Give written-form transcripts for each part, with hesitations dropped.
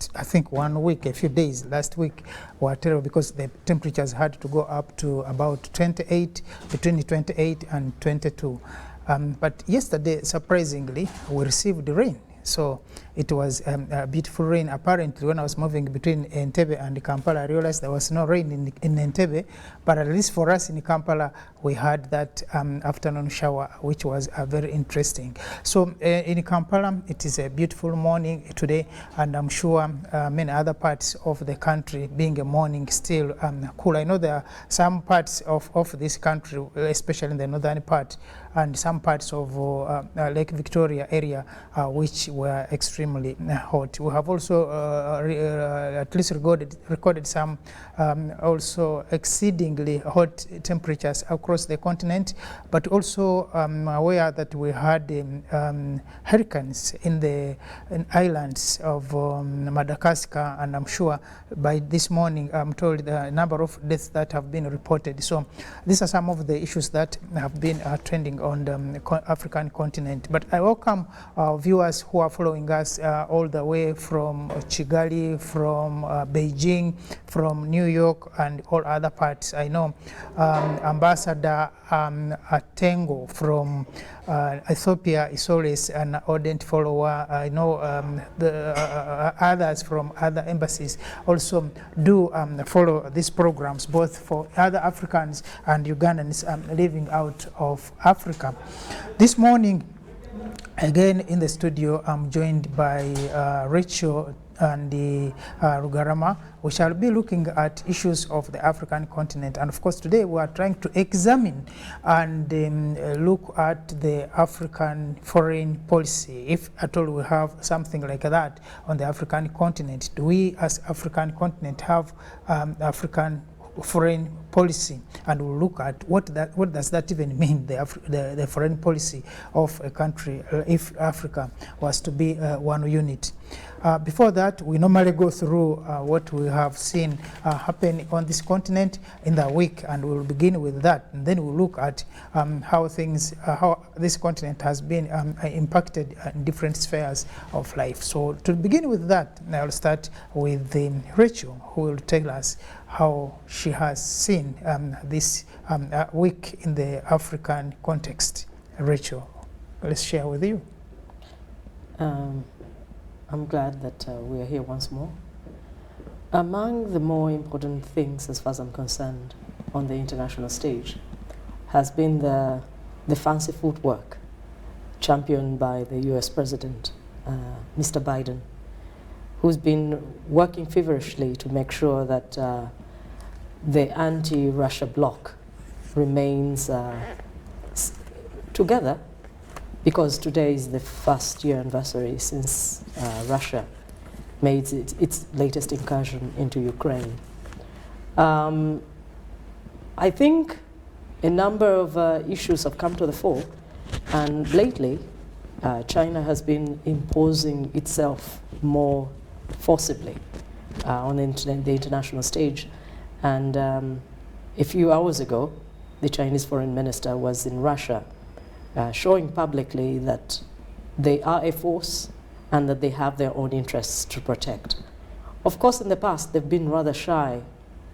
last, I think 1 week, a few days last week were terrible because the temperatures had to go up to about 28, between 28 and 22. But yesterday, surprisingly, we received rain. So it was a beautiful rain. Apparently, when I was moving between Entebbe and Kampala, I realized there was no rain in Entebbe, but at least for us in Kampala, we had that afternoon shower, which was very interesting. So in Kampala, it is a beautiful morning today, and I'm sure many other parts of the country, being a morning, still cool. I know there are some parts of this country, especially in the northern part, and some parts of Lake Victoria area, which were extremely hot. We have also at least recorded some also exceedingly hot temperatures across the continent, but also aware that we had hurricanes in the islands of Madagascar, and I'm sure by this morning I'm told the number of deaths that have been reported. So these are some of the issues that have been trending on the African continent. But I welcome viewers who are following us all the way from Kigali, from Beijing, from New York, and all other parts. I know Ambassador Atengo from Ethiopia is always an ardent follower. I know the others from other embassies also do follow these programs, both for other Africans and Ugandans living out of Africa. This morning, again in the studio, I'm joined by Rachel and Rugarama. We shall be looking at issues of the African continent, and of course today we are trying to examine and look at the African foreign policy, if at all we have something like that on the African continent. Do we as African continent have African foreign policy? And we'll look at what does that even mean, the foreign policy of a country if Africa was to be one unit. Before that, we normally go through what we have seen happen on this continent in the week, and we'll begin with that, and then we'll look at how this continent has been impacted in different spheres of life. So to begin with that, I'll start with Rachel, who will tell us how she has seen this week in the African context. Rachel, let's share with you. I'm glad that we are here once more. Among the more important things, as far as I'm concerned, on the international stage, has been the fancy footwork championed by the US President, Mr. Biden, who's been working feverishly to make sure that the anti-Russia bloc remains together, because today is the first year anniversary since Russia made its latest incursion into Ukraine. I think a number of issues have come to the fore, and lately China has been imposing itself more forcibly on the international stage. And a few hours ago, the Chinese foreign minister was in Russia, showing publicly that they are a force and that they have their own interests to protect. Of course, in the past, they've been rather shy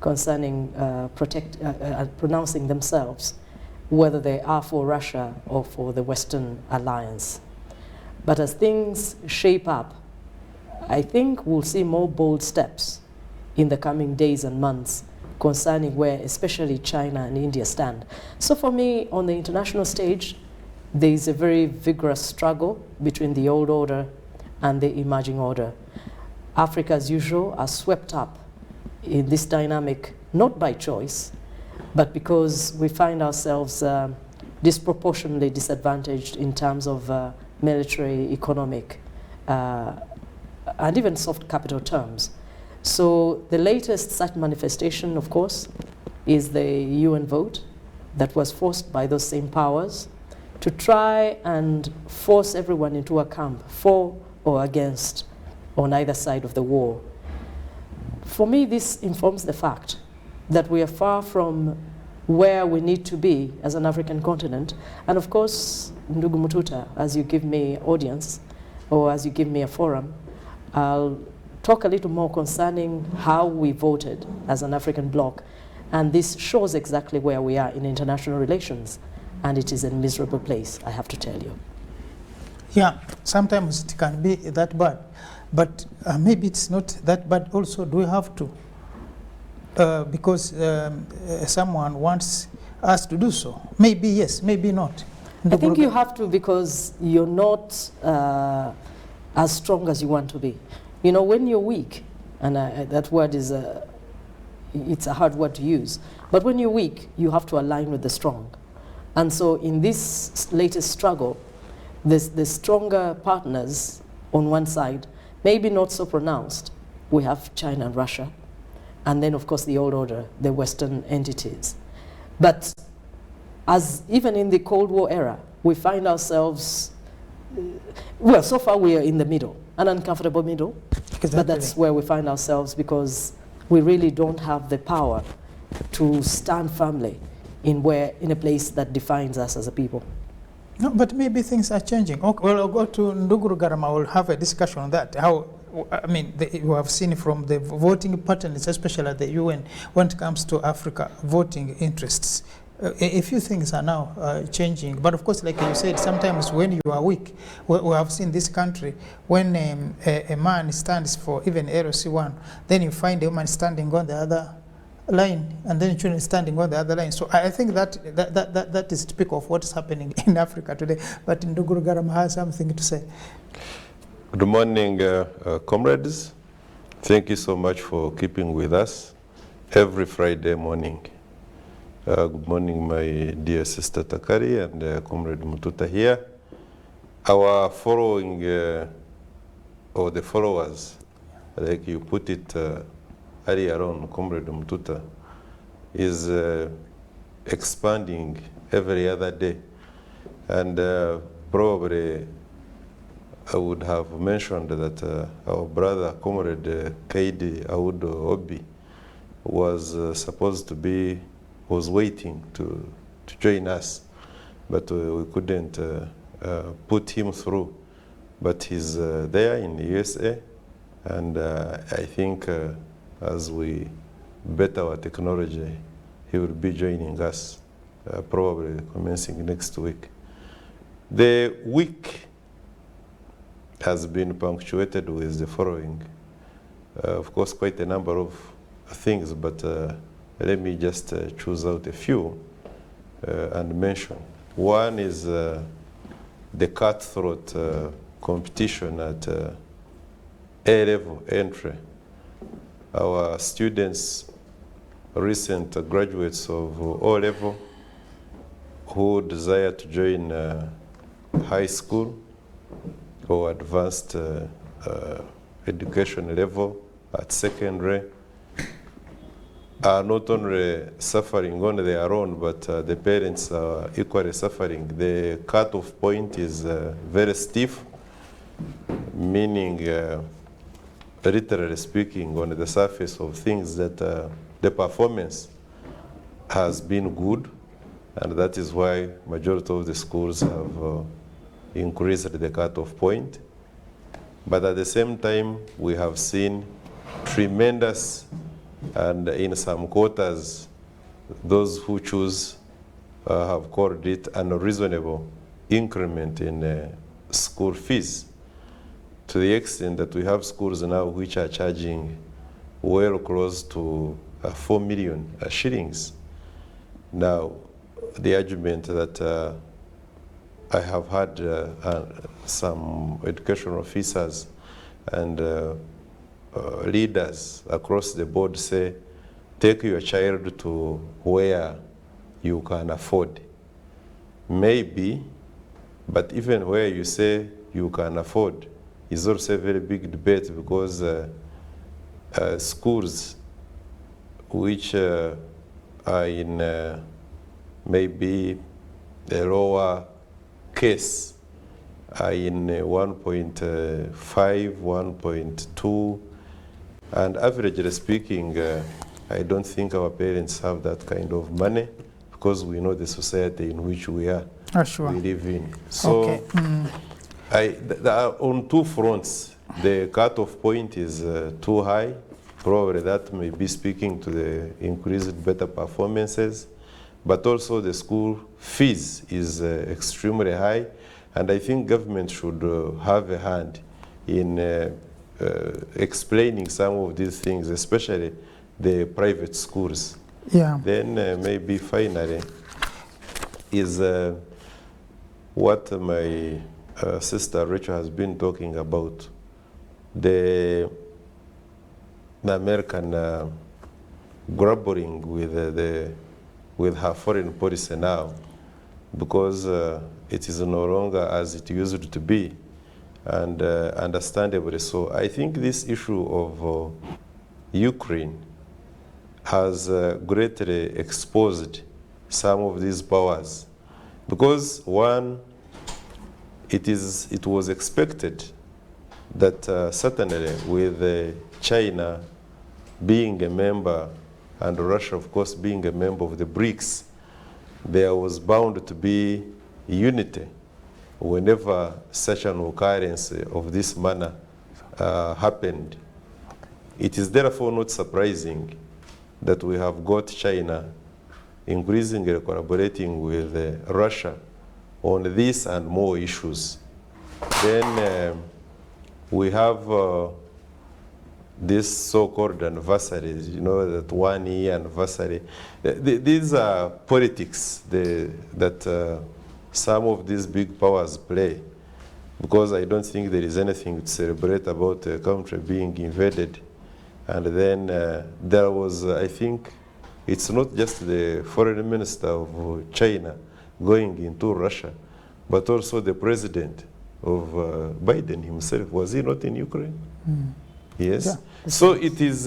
concerning pronouncing themselves whether they are for Russia or for the Western alliance. But as things shape up, I think we'll see more bold steps in the coming days and months concerning where especially China and India stand. So for me, on the international stage, there is a very vigorous struggle between the old order and the emerging order. Africa, as usual, are swept up in this dynamic, not by choice, but because we find ourselves disproportionately disadvantaged in terms of military, economic, and even soft capital terms. So the latest such manifestation, of course, is the UN vote that was forced by those same powers to try and force everyone into a camp for or against on either side of the war. For me, this informs the fact that we are far from where we need to be as an African continent. And of course, Ndugu Mututa, as you give me audience, or as you give me a forum, I'll talk a little more concerning how we voted as an African bloc. And this shows exactly where we are in international relations. And it is a miserable place, I have to tell you. Yeah, sometimes it can be that bad. But maybe it's not that bad also. Do we have to? Because someone wants us to do so. Maybe yes, maybe not. I think you have to, because you're not as strong as you want to be. You know, when you're weak, and that word is it's a hard word to use, but when you're weak, you have to align with the strong. And so in this latest struggle, the stronger partners on one side, maybe not so pronounced. We have China and Russia, and then of course the old order, the Western entities. But as even in the Cold War era, we find ourselves, well, so far we are in the middle, an uncomfortable middle, Exactly. but that's where we find ourselves, because we really don't have the power to stand firmly in a place that defines us as a people. No, but maybe things are changing. Okay, well, I'll go to Nduguru Garama. We'll have a discussion on that. How, I mean, you have seen from the voting patterns, especially at the UN, when it comes to Africa, voting interests. A few things are now changing. But of course, like you said, sometimes when you are weak, we have seen this country, when a man stands for even LC1, then you find a woman standing on the other line, and then children standing on the other line. So I think that is typical of what's happening in Africa today. But Nduguru Garama has something to say. Good morning, comrades. Thank you so much for keeping with us every Friday morning. Good morning, my dear sister Takari and Comrade Mututa here. Our following, or the followers, like you put it earlier on, Comrade Mututa, is expanding every other day. And probably I would have mentioned that our brother, Comrade Kaidi Audo Obi, was supposed to be, was waiting to join us, but we couldn't put him through. But he's there in the USA, and I think as we better our technology, he will be joining us probably commencing next week. The week has been punctuated with the following. Of course, quite a number of things, but let me just choose out a few and mention. One is the cutthroat competition at A-level entry. Our students, recent graduates of O-level, who desire to join high school or advanced education level at secondary, are not only suffering on their own, but the parents are equally suffering. The cutoff point is very stiff, meaning, literally speaking, on the surface of things, that the performance has been good, and that is why majority of the schools have increased the cutoff point. But at the same time, we have seen tremendous, and in some quarters, those who choose have called it an unreasonable increment in school fees, to the extent that we have schools now which are charging well close to 4 million shillings. Now, the argument that I have had some education officers and leaders across the board say, take your child to where you can afford. Maybe, but even where you say you can afford is also a very big debate, because schools which are in maybe a lower case are in 1.5, 1.2, and averagely speaking, I don't think our parents have that kind of money, because we know the society in which we are, Sure. we live in. So, Okay. on two fronts, the cutoff point is too high. Probably that may be speaking to the increased better performances, but also the school fees is extremely high, and I think government should have a hand in explaining some of these things, especially the private schools. Yeah. Then maybe finally is what my sister Rachel has been talking about, the American grappling with her foreign policy now, because it is no longer as it used to be, and understandably so. I think this issue of Ukraine has greatly exposed some of these powers, because one, it was expected that certainly with China being a member and Russia, of course, being a member of the BRICS, there was bound to be unity whenever such an occurrence of this manner happened. It is therefore not surprising that we have got China increasingly collaborating with Russia on this and more issues. Then we have this so-called anniversaries, you know, that 1 year anniversary. These are politics that some of these big powers play, because I don't think there is anything to celebrate about a country being invaded. And then there was, I think, it's not just the foreign minister of China going into Russia, but also the president of Biden himself. Was he not in Ukraine? Mm. Yes. Yeah. So it is,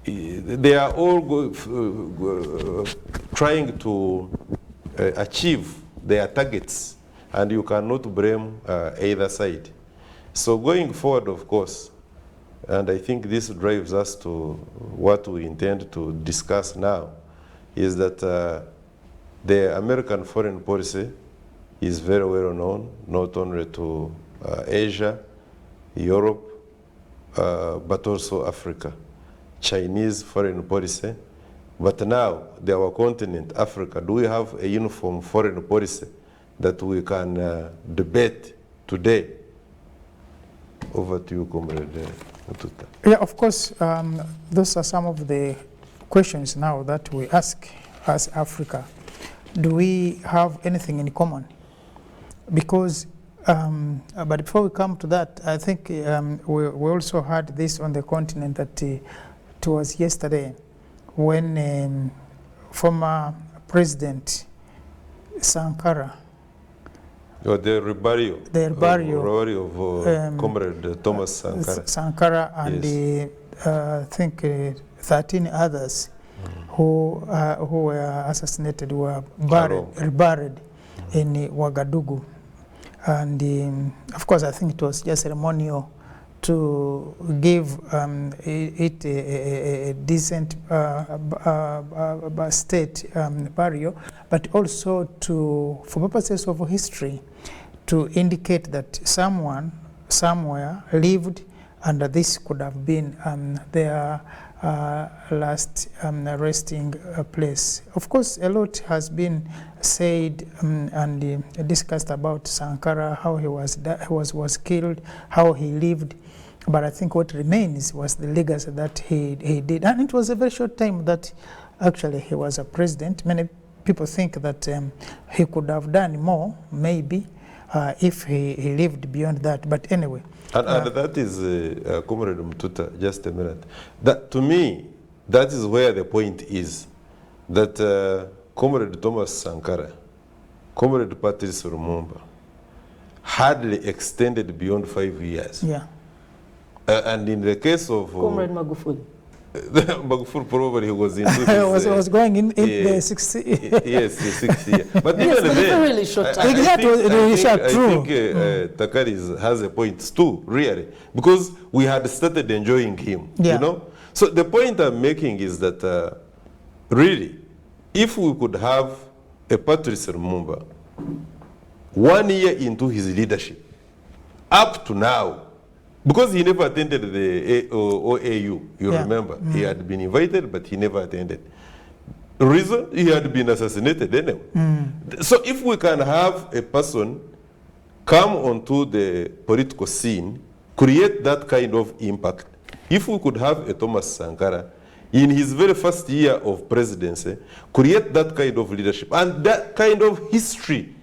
they are all trying to achieve their targets, and you cannot blame either side. So going forward, of course, and I think this drives us to what we intend to discuss now, is that the American foreign policy is very well known, not only to Asia, Europe, but also Africa. Chinese foreign policy. But now, our continent, Africa, do we have a uniform foreign policy that we can debate today? Over to you, Comrade Mututa. Yeah, of course, those are some of the questions now that we ask as Africa. Do we have anything in common? Because, but before we come to that, I think we also had this on the continent that it was yesterday when former President Sankara, the Rebario of Comrade Thomas Sankara. Sankara and yes. I think 13 others who were assassinated were buried in Ouagadougou. And of course, I think it was just ceremonial to give it a decent state burial, but also for purposes of history, to indicate that someone somewhere lived, and this could have been their last resting place. Of course, a lot has been said and discussed about Sankara, how he was killed, how he lived. But I think what remains was the legacy that he did. And it was a very short time that actually he was a president. Many people think that he could have done more, maybe, if he lived beyond that. But anyway. And that is, Comrade Mututa, just a minute. That, to me, that is where the point is. That Comrade Thomas Sankara, Comrade Patrice Lumumba, hardly extended beyond 5 years. Yeah. And in the case of Comrade Magufuli. Magufuli probably was in his, was going in the 60s. Yes, the 60s. But yes, even then, really short time. I think Takari has a point too, really, because we had started enjoying him, yeah. You know. So the point I'm making is that really, if we could have a Patrice Lumumba 1 year into his leadership, up to now, because he never attended the OAU, you Yeah. remember. He had been invited, but he never attended. Reason? He had been assassinated anyway. So if we can have a person come onto the political scene, create that kind of impact, if we could have a Thomas Sankara in his very first year of presidency, create that kind of leadership and that kind of history,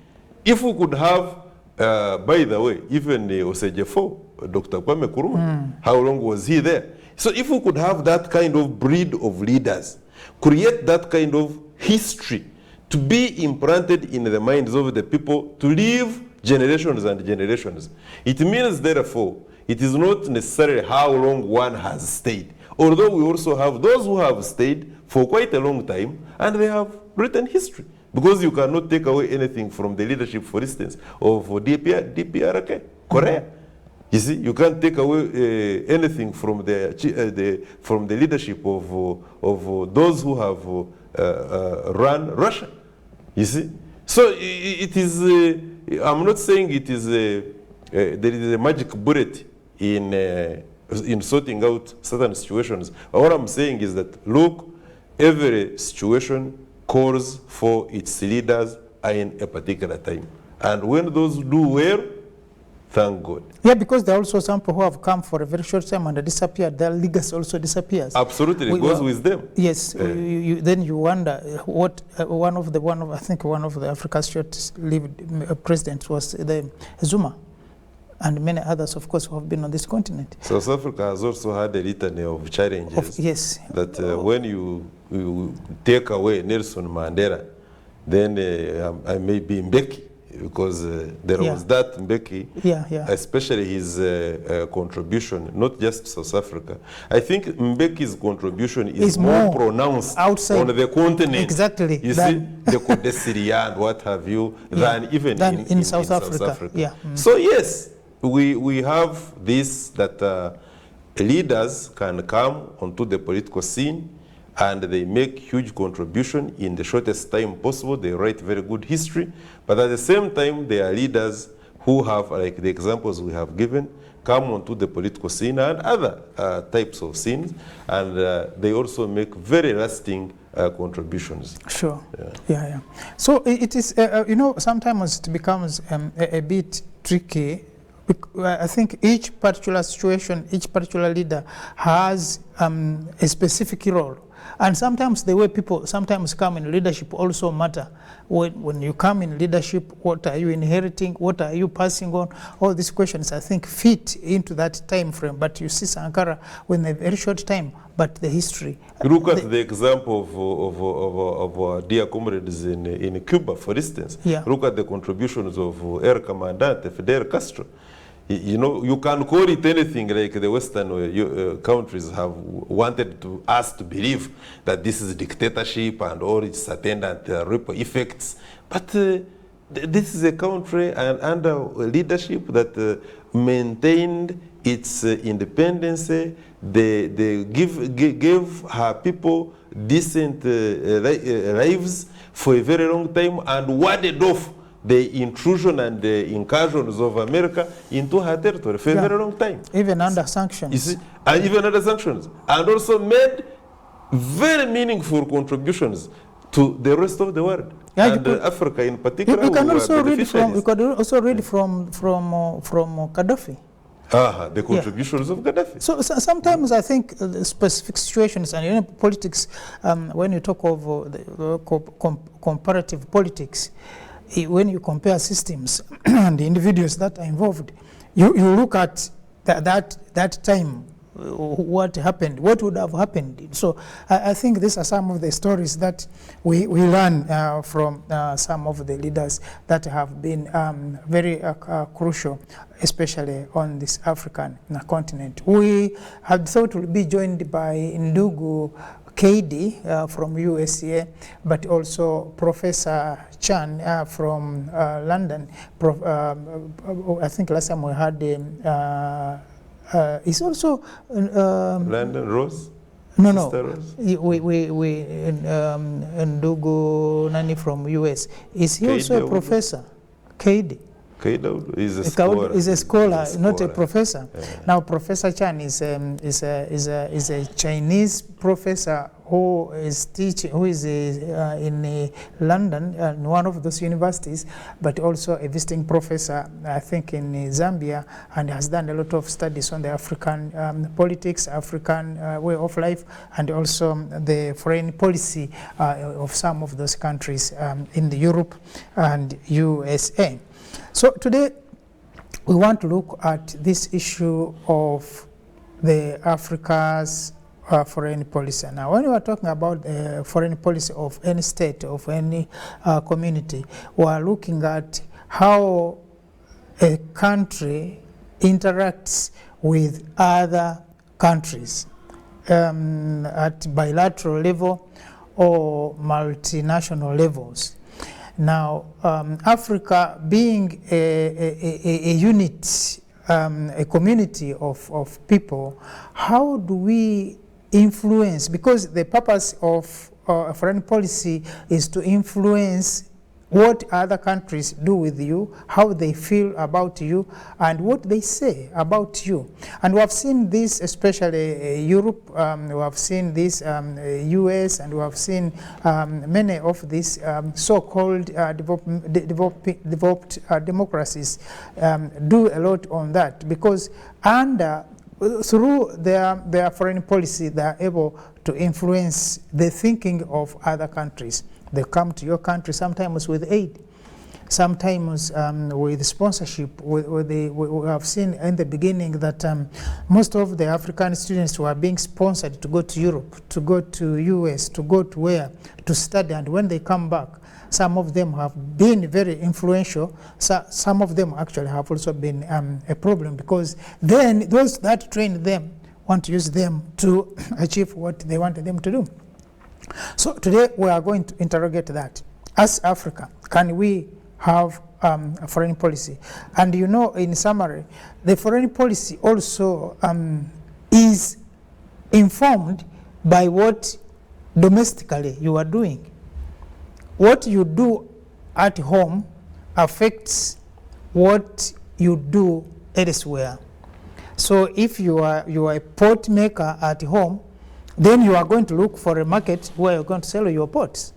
if we could have, by the way, even Osejefo, Dr. Kwame Nkrumah, how long was he there? So if we could have that kind of breed of leaders, create that kind of history to be implanted in the minds of the people to live generations and generations. It means, therefore, it is not necessarily how long one has stayed. Although we also have those who have stayed for quite a long time and they have written history. Because you cannot take away anything from the leadership, for instance, of DPRK, Korea. You see, you can't take away anything from the leadership of those who have run Russia. You see, so it is. I'm not saying it is. There is a magic bullet in sorting out certain situations. What I'm saying is that look, every situation calls for its leaders in a particular time, and when those do well, thank God. Yeah, because there are also some people who have come for a very short time and disappeared. Their legacy also disappears. Absolutely, it goes with them. Yes, then you wonder what one of the Africa's short-lived presidents was the Zuma, and many others, of course, who have been on this continent. South Africa has also had a litany of challenges. Yes. That when you take away Nelson Mandela, then I may be Mbeki, because there was that Mbeki, especially his contribution, not just South Africa. I think Mbeki's contribution is more pronounced outside on the continent. Exactly. You see, the Codecilia and what have you, than even in South Africa. Yeah. So yes, we have this, that leaders can come onto the political scene and they make huge contribution in the shortest time possible. They write very good history, but at the same time, they are leaders who have, like the examples we have given, come onto the political scene and other types of scenes, and they also make very lasting contributions. Sure. Yeah. So it is, sometimes it becomes a bit tricky. I think each particular situation, each particular leader has a specific role. And sometimes the way people sometimes come in leadership also matter. When you come in leadership, what are you inheriting? What are you passing on? All these questions, I think, fit into that time frame. But you see Sankara with a very short time, but the history. Look at the example of our dear comrades in Cuba, for instance. Yeah. Look at the contributions of El Comandante Fidel Castro. You can call it anything, like the Western countries have wanted us to believe that this is dictatorship and all its attendant ripple effects. But this is a country under leadership that maintained its independence. They gave her people decent lives for a very long time and warded off the intrusion and the incursions of America into her territory for a very long time. Even under sanctions. You see, and even under sanctions. And also made very meaningful contributions to the rest of the world. Yeah, and Africa in particular. You can also read from Gaddafi. The contributions of Gaddafi. So sometimes I think specific situations and politics, when you talk of comparative politics, when you compare systems and the individuals that are involved, you look at that time, what happened, what would have happened. So I think these are some of the stories that we learn from some of the leaders that have been very crucial, especially on this African continent. We had thought we'll be joined by Ndugu Keidi from USCA, but also Professor Chan from London. I think last time we had he's also London Rose. No. Rose? Ndugu Nani from US. Is he also a professor? Keidi. Kaid Audu is a Kaud scholar. is a scholar, He's a not a scholar. professor. Yeah. Now, Professor Chan is a Chinese professor who is teaching, who is in London, in one of those universities, but also a visiting professor, I think, in Zambia, and has done a lot of studies on the African politics, African way of life, and also the foreign policy of some of those countries in the Europe and USA. So today, we want to look at this issue of the Africa's foreign policy. Now, when we are talking about foreign policy of any state, of any community, we are looking at how a country interacts with other countries at bilateral level or multinational levels. Now, Africa being a unit, a community of people, how do we influence? Because the purpose of foreign policy is to influence what other countries do with you, how they feel about you, and what they say about you. And we have seen this, especially Europe, we have seen this US, and we have seen many of these so-called developed democracies do a lot on that, because through their foreign policy, they are able to influence the thinking of other countries. They come to your country sometimes with aid, sometimes with sponsorship. We have seen in the beginning that most of the African students were being sponsored to go to Europe, to go to US, to go to where, to study, and when they come back, some of them have been very influential. So some of them actually have also been a problem, because then those that trained them want to use them to achieve what they wanted them to do. So today we are going to interrogate that. As Africa, can we have a foreign policy? And you know, in summary, the foreign policy also is informed by what domestically you are doing. What you do at home affects what you do elsewhere. So if you are a pot maker at home, then you are going to look for a market where you're going to sell your pots.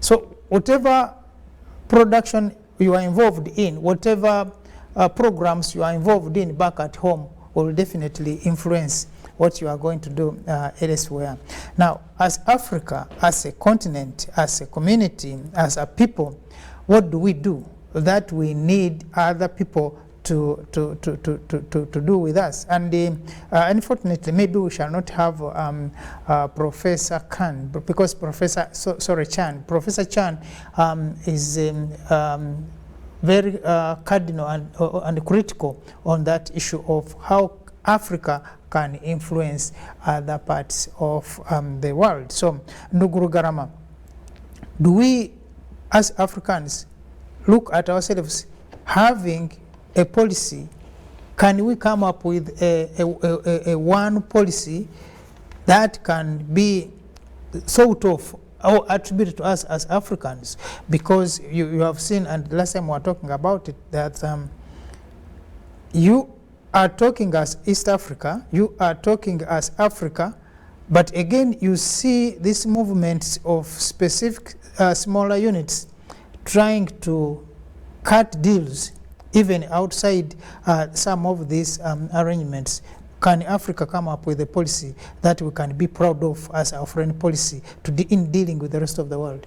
So whatever production you are involved in, whatever programs you are involved in back at home will definitely influence what you are going to do elsewhere. Now, as Africa, as a continent, as a community, as a people, what do we do that we need other people to do with us? And unfortunately, maybe we shall not have Professor Khan, because Professor Chan is very cardinal and critical on that issue of how Africa can influence other parts of the world. So, Nduguru Garama, do we as Africans look at ourselves having a policy? Can we come up with a one policy that can be thought of or attributed to us as Africans? Because you have seen, and last time we were talking about it, that you are talking as East Africa, you are talking as Africa, but again you see these movements of specific smaller units trying to cut deals even outside some of these arrangements. Can Africa come up with a policy that we can be proud of as our foreign policy in dealing with the rest of the world?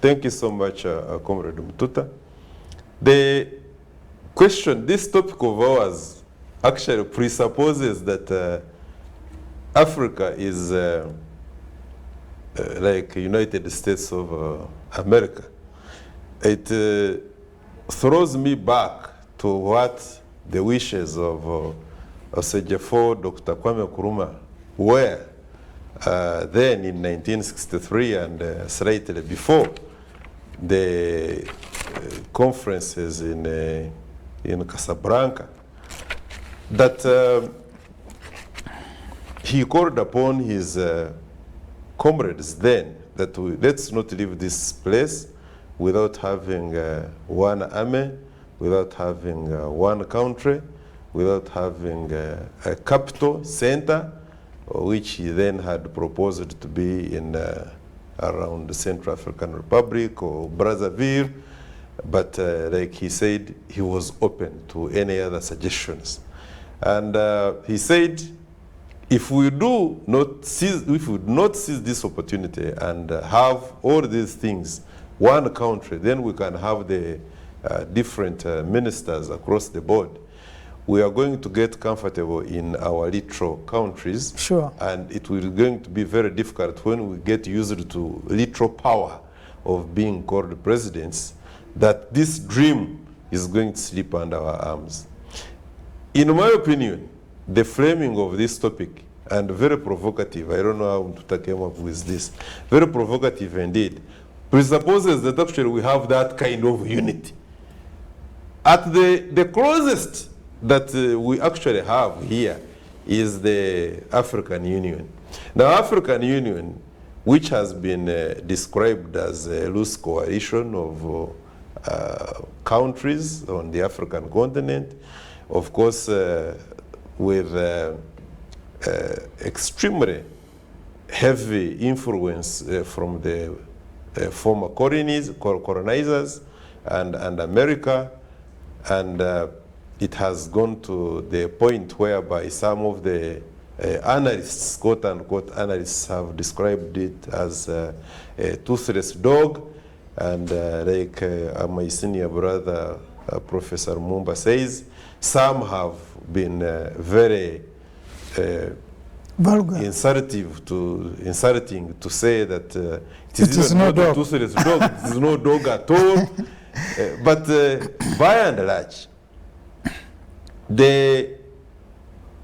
Thank you so much, Comrade Mtuta. The question, this topic of ours actually presupposes that Africa is like United States of America. It throws me back to what the wishes of Osejefo, Dr. Kwame Nkrumah were then in 1963 and slightly before the conferences in Casablanca, that he called upon his comrades then that let's not leave this place without having one army, without having one country, without having a capital center, which he then had proposed to be in around the Central African Republic or Brazzaville. But like he said, he was open to any other suggestions. And he said, if we do not seize this opportunity and have all these things, one country, then we can have the different ministers across the board. We are going to get comfortable in our little countries. Sure. And it will going to be very difficult when we get used to little power of being called presidents, that this dream is going to slip under our arms. In my opinion, the framing of this topic, and very provocative, I don't know how to came up with this, very provocative indeed, presupposes that actually we have that kind of unity. At the closest that we actually have here is the African Union. Now, African Union, which has been described as a loose coalition of countries on the African continent, of course, with extremely heavy influence from the former colonizers and America, and it has gone to the point whereby some of the analysts, quote-unquote analysts, have described it as a toothless dog, and like my senior brother, Professor Mumba says, some have been very vulgar, insulting to say that it is no not dog. a toothless dog, it is no dog at all. But by and large, the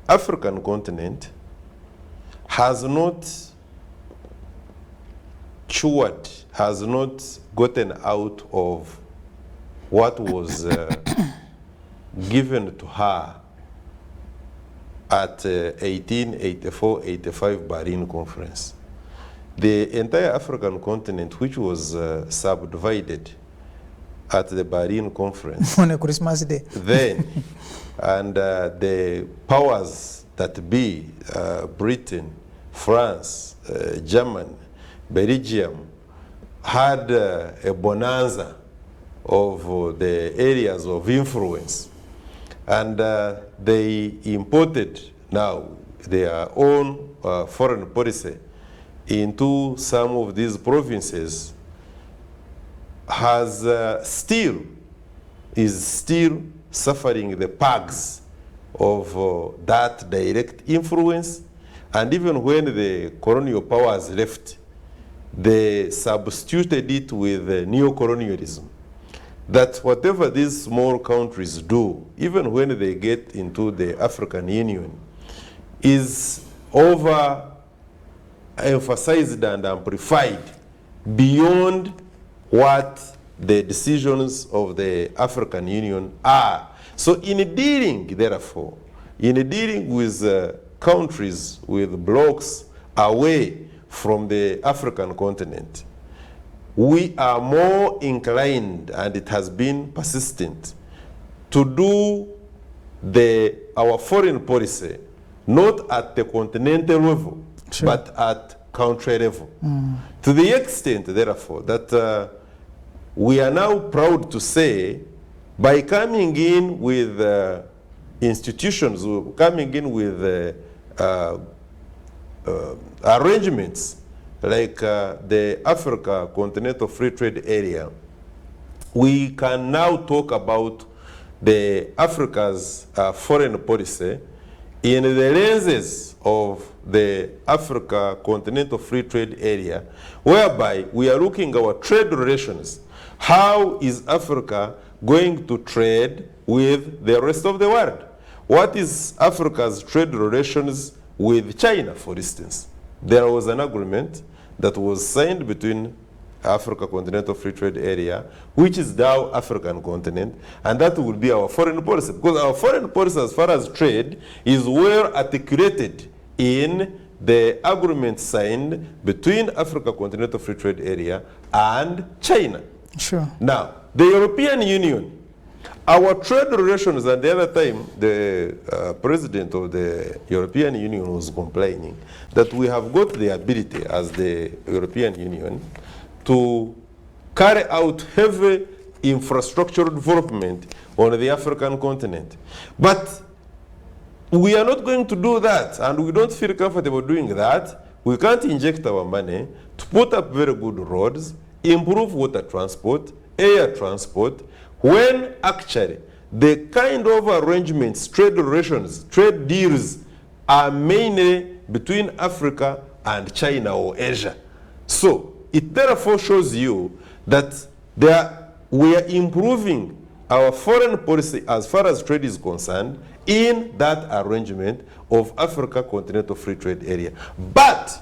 African continent has not cured, has not gotten out of what was given to her at 1884-85 Berlin Conference. The entire African continent, which was subdivided at the Berlin Conference on a Christmas day. then, and the powers that be, Britain, France, Germany, Belgium, had a bonanza of the areas of influence. And they imported now their own foreign policy into some of these provinces, is still suffering the pangs of that direct influence. And even when the colonial powers left, they substituted it with neo-colonialism. That whatever these small countries do, even when they get into the African Union, is over-emphasized and amplified beyond what the decisions of the African Union are. So in dealing, therefore, with countries with blocks away from the African continent, we are more inclined, and it has been persistent, to do our foreign policy not at the continental level, sure, but at country level. To the extent, therefore, that we are now proud to say, by coming in with institutions, coming in with arrangements like the Africa Continental Free Trade Area, we can now talk about the Africa's foreign policy in the lenses of the Africa Continental Free Trade Area, whereby we are looking at our trade relations. How is Africa going to trade with the rest of the world? What is Africa's trade relations with China, for instance? There was an agreement that was signed between Africa Continental Free Trade Area, which is now African continent, and that will be our foreign policy. Because our foreign policy as far as trade is well articulated in the agreement signed between Africa Continental Free Trade Area and China. Sure. Now, the European Union, our trade relations, at the other time, the president of the European Union was complaining that we have got the ability as the European Union to carry out heavy infrastructural development on the African continent. But we are not going to do that, and we don't feel comfortable doing that. We can't inject our money to put up very good roads, improve water transport, air transport, when actually the kind of arrangements, trade relations, trade deals are mainly between Africa and China or Asia. So it therefore shows you that we are improving our foreign policy as far as trade is concerned in that arrangement of Africa Continental Free Trade Area. But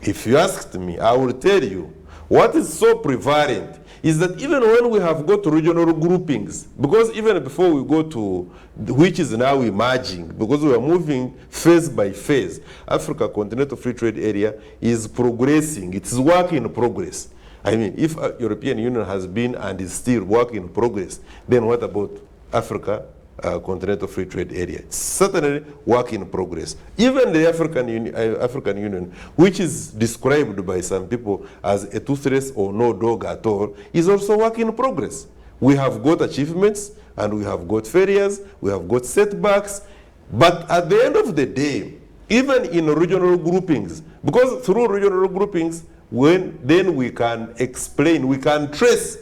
if you asked me, I will tell you what is so prevalent is that even when we have got regional groupings, because even before we go to, which is now emerging, because we are moving phase by phase, Africa Continental Free Trade Area is progressing. It is work in progress. I mean, if European Union has been and is still work in progress, then what about Africa Continental Free Trade Area? It's certainly work in progress. Even the African Union, which is described by some people as a toothless or no dog at all, is also work in progress. We have got achievements, and we have got failures, we have got setbacks, but at the end of the day, even in regional groupings, because through regional groupings, then we can explain, we can trace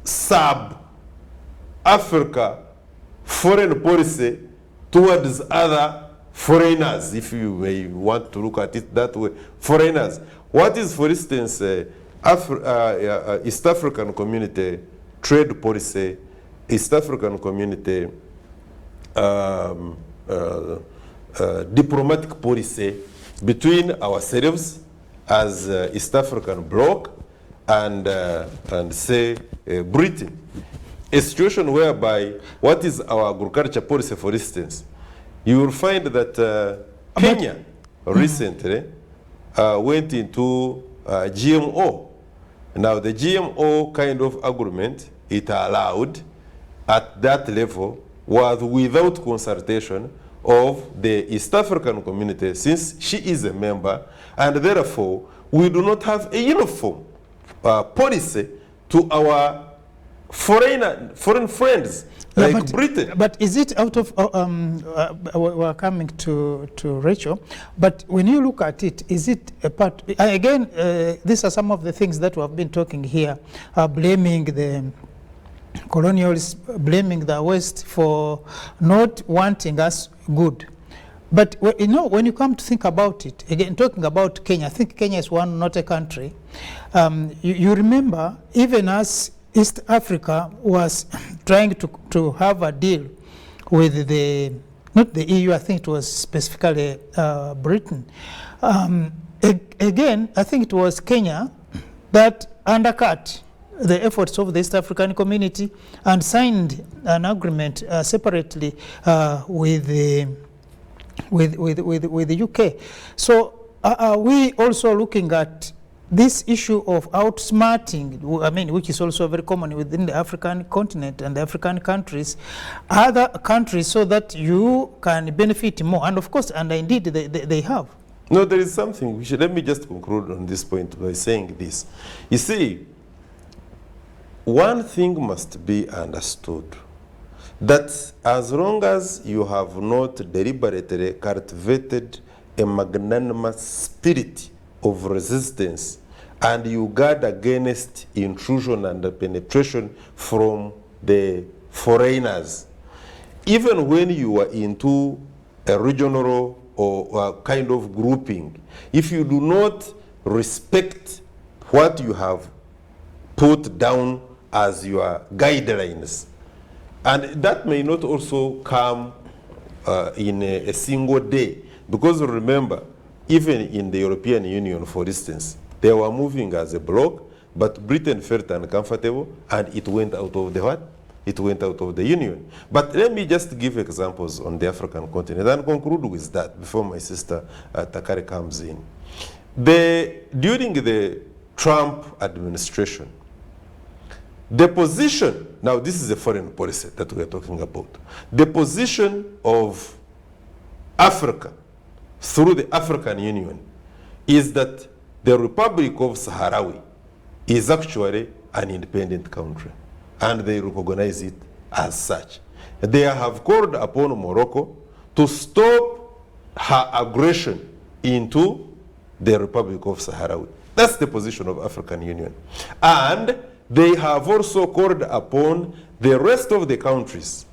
sub-Africa foreign policy towards other foreigners, if you may want to look at it that way. Foreigners. What is, for instance, East African Community trade policy, East African Community diplomatic policy between ourselves as East African bloc and say Britain? A situation whereby, what is our agriculture policy, for instance? You will find that Kenya recently went into GMO. Now the GMO kind of agreement it allowed at that level was without consultation of the East African community, since she is a member, and therefore we do not have a uniform policy to our foreign friends like Britain. But is it out of, we're coming to Rachel, but when you look at it, is it a part, again, these are some of the things that we have been talking here, blaming the colonials, blaming the West for not wanting us good. But you know, when you come to think about it, again, talking about Kenya, I think Kenya is one, not a country. You remember, even as East Africa was trying to have a deal with the, not the EU, I think it was specifically Britain. Again, I think it was Kenya that undercut the efforts of the East African community and signed an agreement separately with the UK. So are we also looking at this issue of outsmarting, I mean, which is also very common within the African continent and the African countries, other countries, so that you can benefit more? And of course, and indeed they have. No, there is something, let me just conclude on this point by saying this. You see, one thing must be understood, that as long as you have not deliberately cultivated a magnanimous spirit of resistance and you guard against intrusion and penetration from the foreigners, even when you are into a regional or a kind of grouping, if you do not respect what you have put down as your guidelines, and that may not also come in a single day, because remember, even in the European Union, for instance, they were moving as a bloc, but Britain felt uncomfortable and it went out of the what? It went out of the Union. But let me just give examples on the African continent and conclude with that before my sister Takari comes in. During the Trump administration. The position, now this is a foreign policy that we are talking about. The position of Africa through the African Union is that the Republic of Sahrawi is actually an independent country, and they recognize it as such. They have called upon Morocco to stop her aggression into the Republic of Sahrawi. That's the position of African Union. And they have also called upon the rest of the countries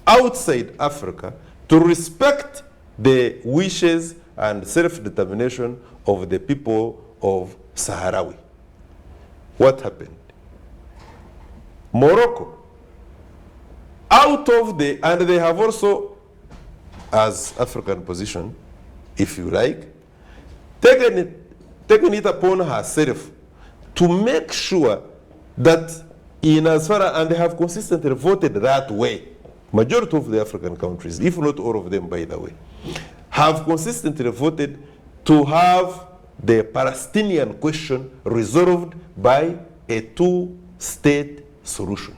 outside Africa to respect the wishes and self-determination of the people of Sahrawi. What happened? Morocco, out of the, and they have also, as African position, if you like, taken it upon herself to make sure that in as far as, and they have consistently voted that way, majority of the African countries, if not all of them by the way, have consistently voted to have the Palestinian question resolved by a two-state solution.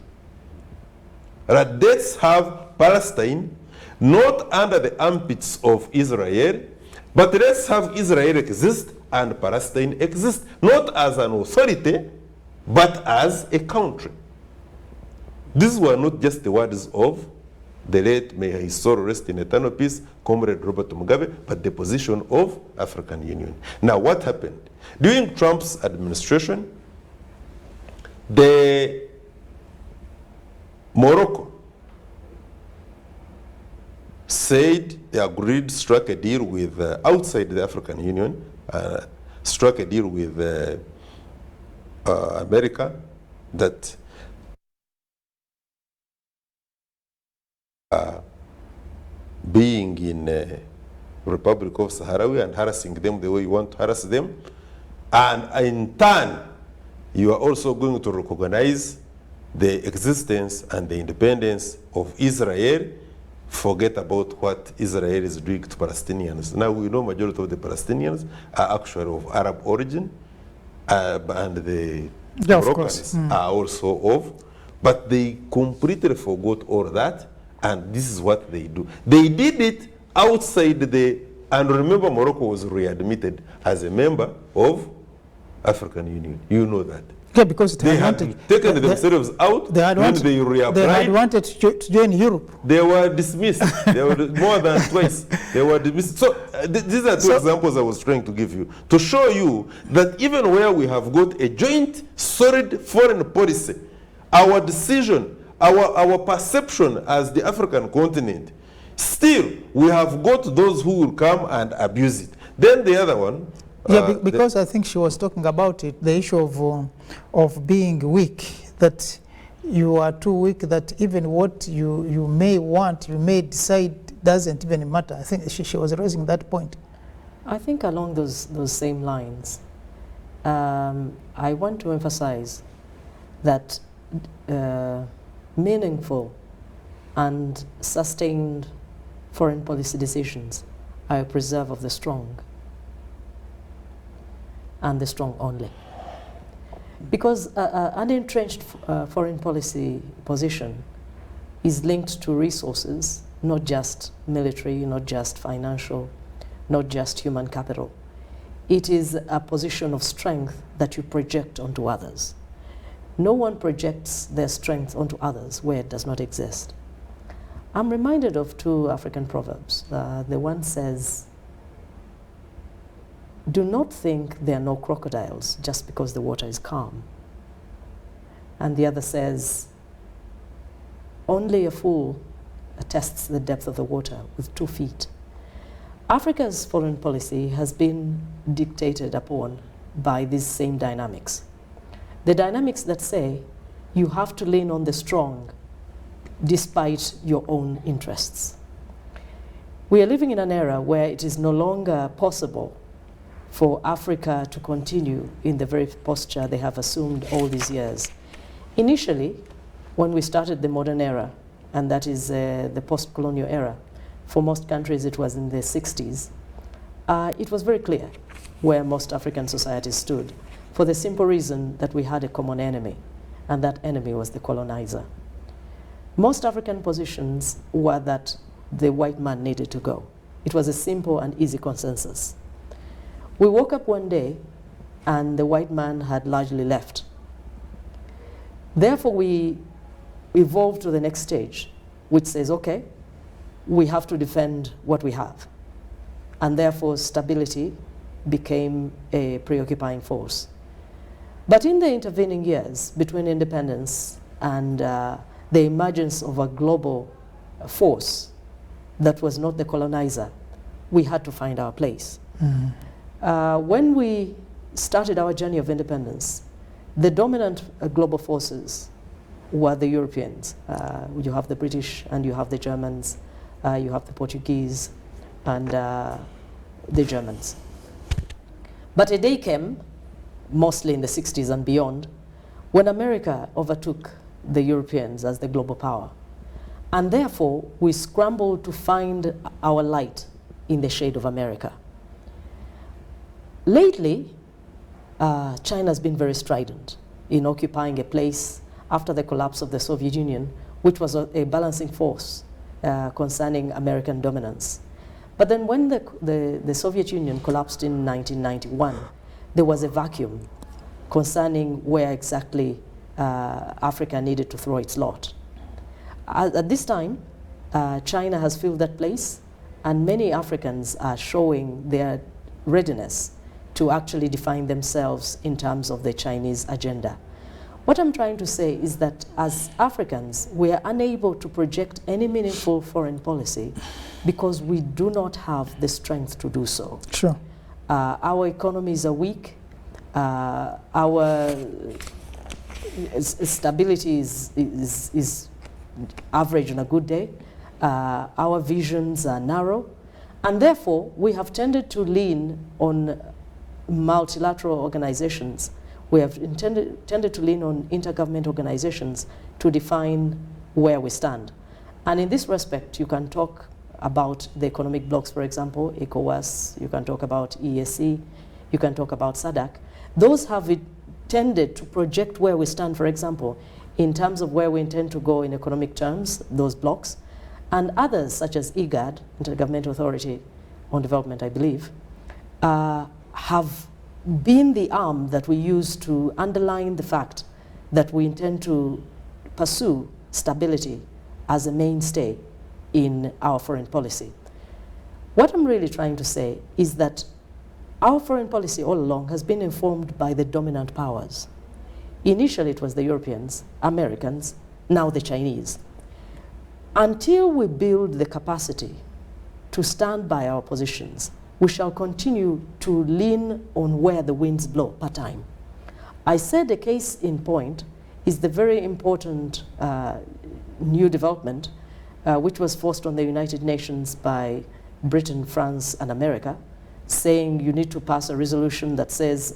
That let's have Palestine not under the armpits of Israel, but let's have Israel exist and Palestine exist, not as an authority, but as a country. These were not just the words of the late, may his soul rest in eternal peace, Comrade Robert Mugabe, but the position of African Union. Now, what happened? During Trump's administration, Morocco said they agreed, struck a deal with outside the African Union, struck a deal with America that being in Republic of Sahrawi and harassing them the way you want to harass them, and in turn you are also going to recognize the existence and the independence of Israel. Forget about what Israel is doing to Palestinians. Now we know majority of the Palestinians are actually of Arab origin, and the Moroccans are also of, but they completely forgot all that, and this is what they do. They did it outside the, and remember Morocco was readmitted as a member of African Union. You know that. Yeah, because they had taken themselves out when they reapplied. They had wanted to join Europe. They were dismissed. They were more than twice. They were dismissed. So these are two examples I was trying to give you to show you that even where we have got a joint, solid foreign policy, our decision, our perception as the African continent, still we have got those who will come and abuse it. Then the other one. Yeah, because I think she was talking about it, the issue of being weak, that you are too weak, that even what you may want, you may decide, doesn't even matter. I think she was raising that point. I think along those same lines, I want to emphasize that meaningful and sustained foreign policy decisions are a preserve of the strong, and the strong only. Because an entrenched foreign policy position is linked to resources, not just military, not just financial, not just human capital. It is a position of strength that you project onto others. No one projects their strength onto others where it does not exist. I'm reminded of two African proverbs. The one says, "Do not think there are no crocodiles just because the water is calm." And the other says, "Only a fool attests the depth of the water with 2 feet." Africa's foreign policy has been dictated upon by these same dynamics. The dynamics that say you have to lean on the strong despite your own interests. We are living in an era where it is no longer possible for Africa to continue in the very posture they have assumed all these years. Initially, when we started the modern era, and that is the post-colonial era, for most countries it was in the 60s, it was very clear where most African societies stood. for the simple reason that we had a common enemy, and that enemy was the colonizer. Most African positions were that the white man needed to go. It was a simple and easy consensus. We woke up one day and the white man had largely left. Therefore, we evolved to the next stage, which says, okay, we have to defend what we have. And therefore, stability became a preoccupying force. But in the intervening years between independence and the emergence of a global force that was not the colonizer, we had to find our place. When we started our journey of independence, the dominant global forces were the Europeans. You have the British and you have the Germans, you have the Portuguese and the Germans. But a day came, mostly in the 60s and beyond, when America overtook the Europeans as the global power. And therefore, we scrambled to find our light in the shade of America. Lately, China has been very strident in occupying a place after the collapse of the Soviet Union, which was a balancing force concerning American dominance. But then when the Soviet Union collapsed in 1991, there was a vacuum concerning where exactly Africa needed to throw its lot. At this time, China has filled that place, and many Africans are showing their readiness to actually define themselves in terms of the Chinese agenda. What I'm trying to say is that as Africans, we are unable to project any meaningful foreign policy because we do not have the strength to do so. Sure. Our economies are weak. Our stability is average on a good day. Our visions are narrow. And therefore, we have tended to lean on multilateral organizations. We have tended to lean on intergovernmental organizations to define where we stand. And in this respect, you can talk about the economic blocs, for example, ECOWAS, you can talk about EAC, you can talk about SADC. Those have tended to project where we stand, for example, in terms of where we intend to go in economic terms, those blocs, and others such as IGAD, Intergovernmental Authority on Development, I believe, have been the arm that we use to underline the fact that we intend to pursue stability as a mainstay in our foreign policy. What I'm really trying to say is that our foreign policy all along has been informed by the dominant powers. Initially it was the Europeans, Americans, now the Chinese. Until we build the capacity to stand by our positions, we shall continue to lean on where the winds blow per time. I said a case in point is the very important new development which was forced on the United Nations by Britain, France, and America, saying you need to pass a resolution that says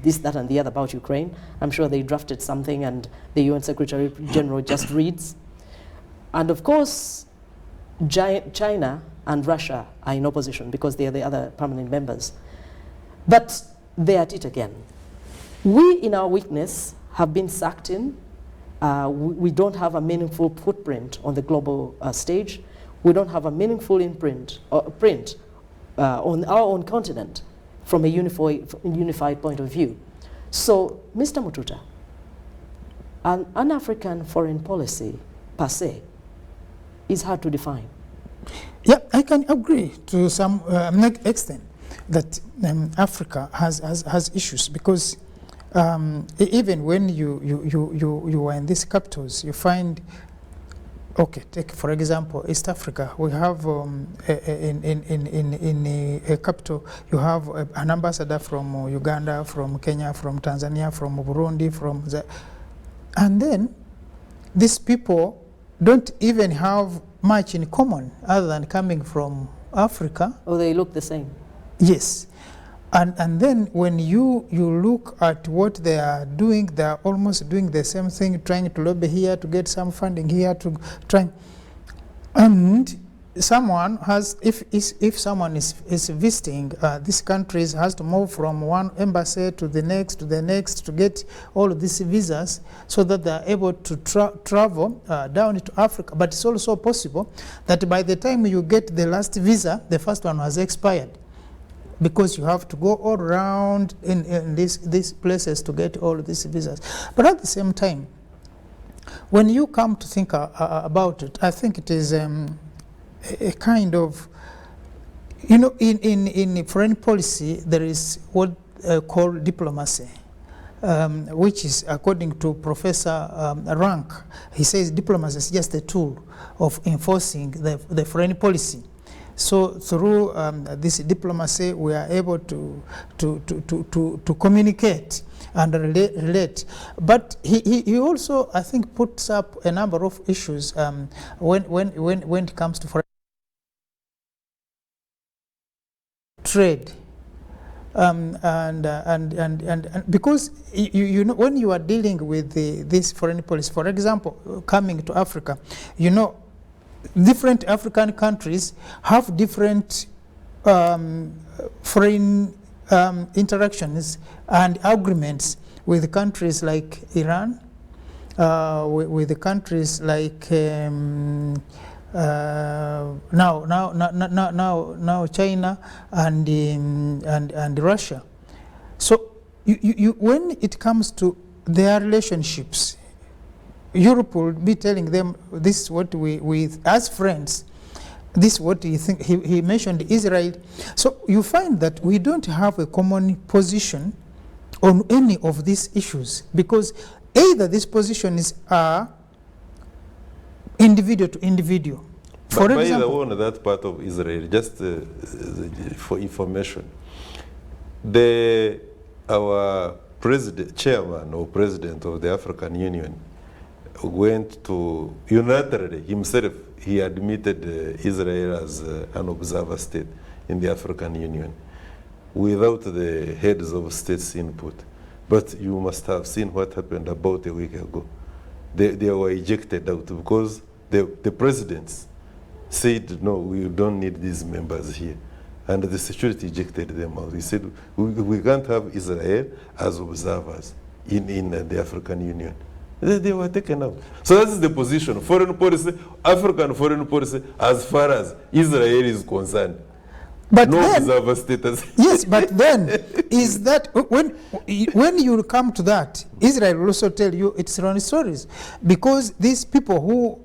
this, that, and the other about Ukraine. I'm sure they drafted something and the UN Secretary General just reads. And of course, China and Russia are in opposition because they are the other permanent members. But they're at it again. We, in our weakness, have been sucked in. We don't have a meaningful footprint on the global stage. We don't have a meaningful print on our own continent from a unified point of view. So, Mr. Mututa, an African foreign policy per se is hard to define. Yeah, I can agree to some extent that Africa has issues because even when you are in these capitals, you find, okay, take for example East Africa. We have in a capital, you have an ambassador from Uganda, from Kenya, from Tanzania, from Burundi, and then these people don't even have much in common other than coming from Africa. Oh, they look the same. Yes. And then when you look at what they are doing, they are almost doing the same thing, trying to lobby here to get some funding here to try. And someone has, if someone is visiting these countries, has to move from one embassy to the next to get all of these visas so that they are able to travel down to Africa. But it's also possible that by the time you get the last visa, the first one has expired, because you have to go all around in these places to get all of these visas. But at the same time, when you come to think about it, I think it is a kind of, you know, in foreign policy, there is what called diplomacy, which is, according to Professor Rank, he says diplomacy is just a tool of enforcing the foreign policy. So through this diplomacy, we are able to communicate and relate. But he also, I think, puts up a number of issues when it comes to foreign trade, and because you know, when you are dealing with this foreign policy, for example, coming to Africa, you know, different African countries have different foreign interactions and agreements with countries like Iran, with the countries like now China and Russia. So you when it comes to their relationships, Europe will be telling them, this is what we as friends, this is what you think. He mentioned Israel. So you find that we don't have a common position on any of these issues, because either these positions are individual to individual. For By example, the way, on that part of Israel, just for information, our chairman or president of the African Union went to unilaterally himself. He admitted Israel as an observer state in the African Union without the heads of states' input. But you must have seen what happened about a week ago. They were ejected out because the presidents said, no, we don't need these members here. And the security ejected them out. He said, we can't have Israel as observers in the African Union. They were taken out. So that is the position. Foreign policy, African foreign policy, as far as Israel is concerned. but No then, observer status. yes, but then is that when you come to that, Israel will also tell you its own stories, because these people who,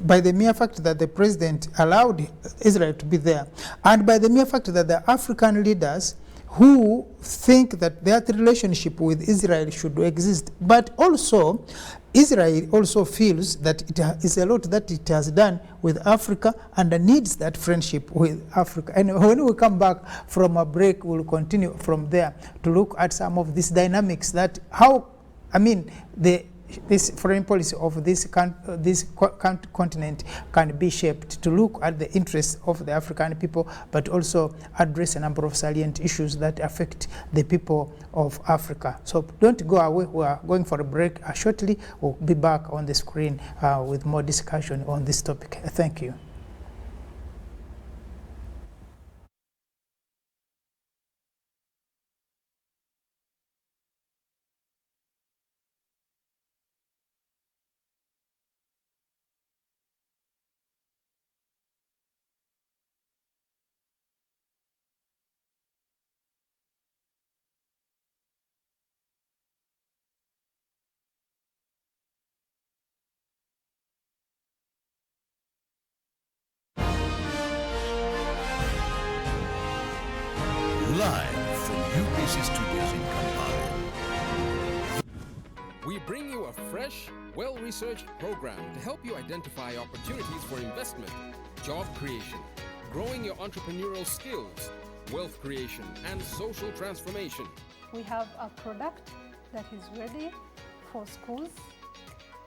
by the mere fact that the president allowed Israel to be there, and by the mere fact that the African leaders who think that that relationship with Israel should exist, but also Israel also feels that it is a lot that it has done with Africa and needs that friendship with Africa. And when we come back from a break, we'll continue from there to look at some of these dynamics, that how, I mean, this foreign policy of this continent can be shaped to look at the interests of the African people, but also address a number of salient issues that affect the people of Africa. So don't go away. We are going for a break shortly. We'll be back on the screen with more discussion on this topic. Thank you. Live from UBC Studios in Kampala. We bring you a fresh, well-researched program to help you identify opportunities for investment, job creation, growing your entrepreneurial skills, wealth creation, and social transformation. We have a product that is ready for schools,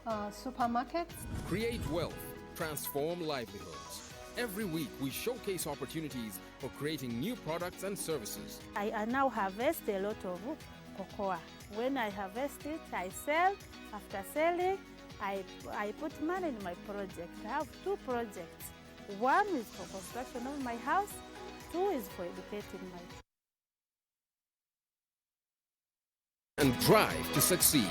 supermarkets. Create wealth, transform livelihoods. Every week, we showcase opportunities for creating new products and services. I now harvest a lot of cocoa. When I harvest it, I sell. After selling, I put money in my project. I have 2 projects. 1 is for construction of my house, 2 is for educating my children. And drive to succeed,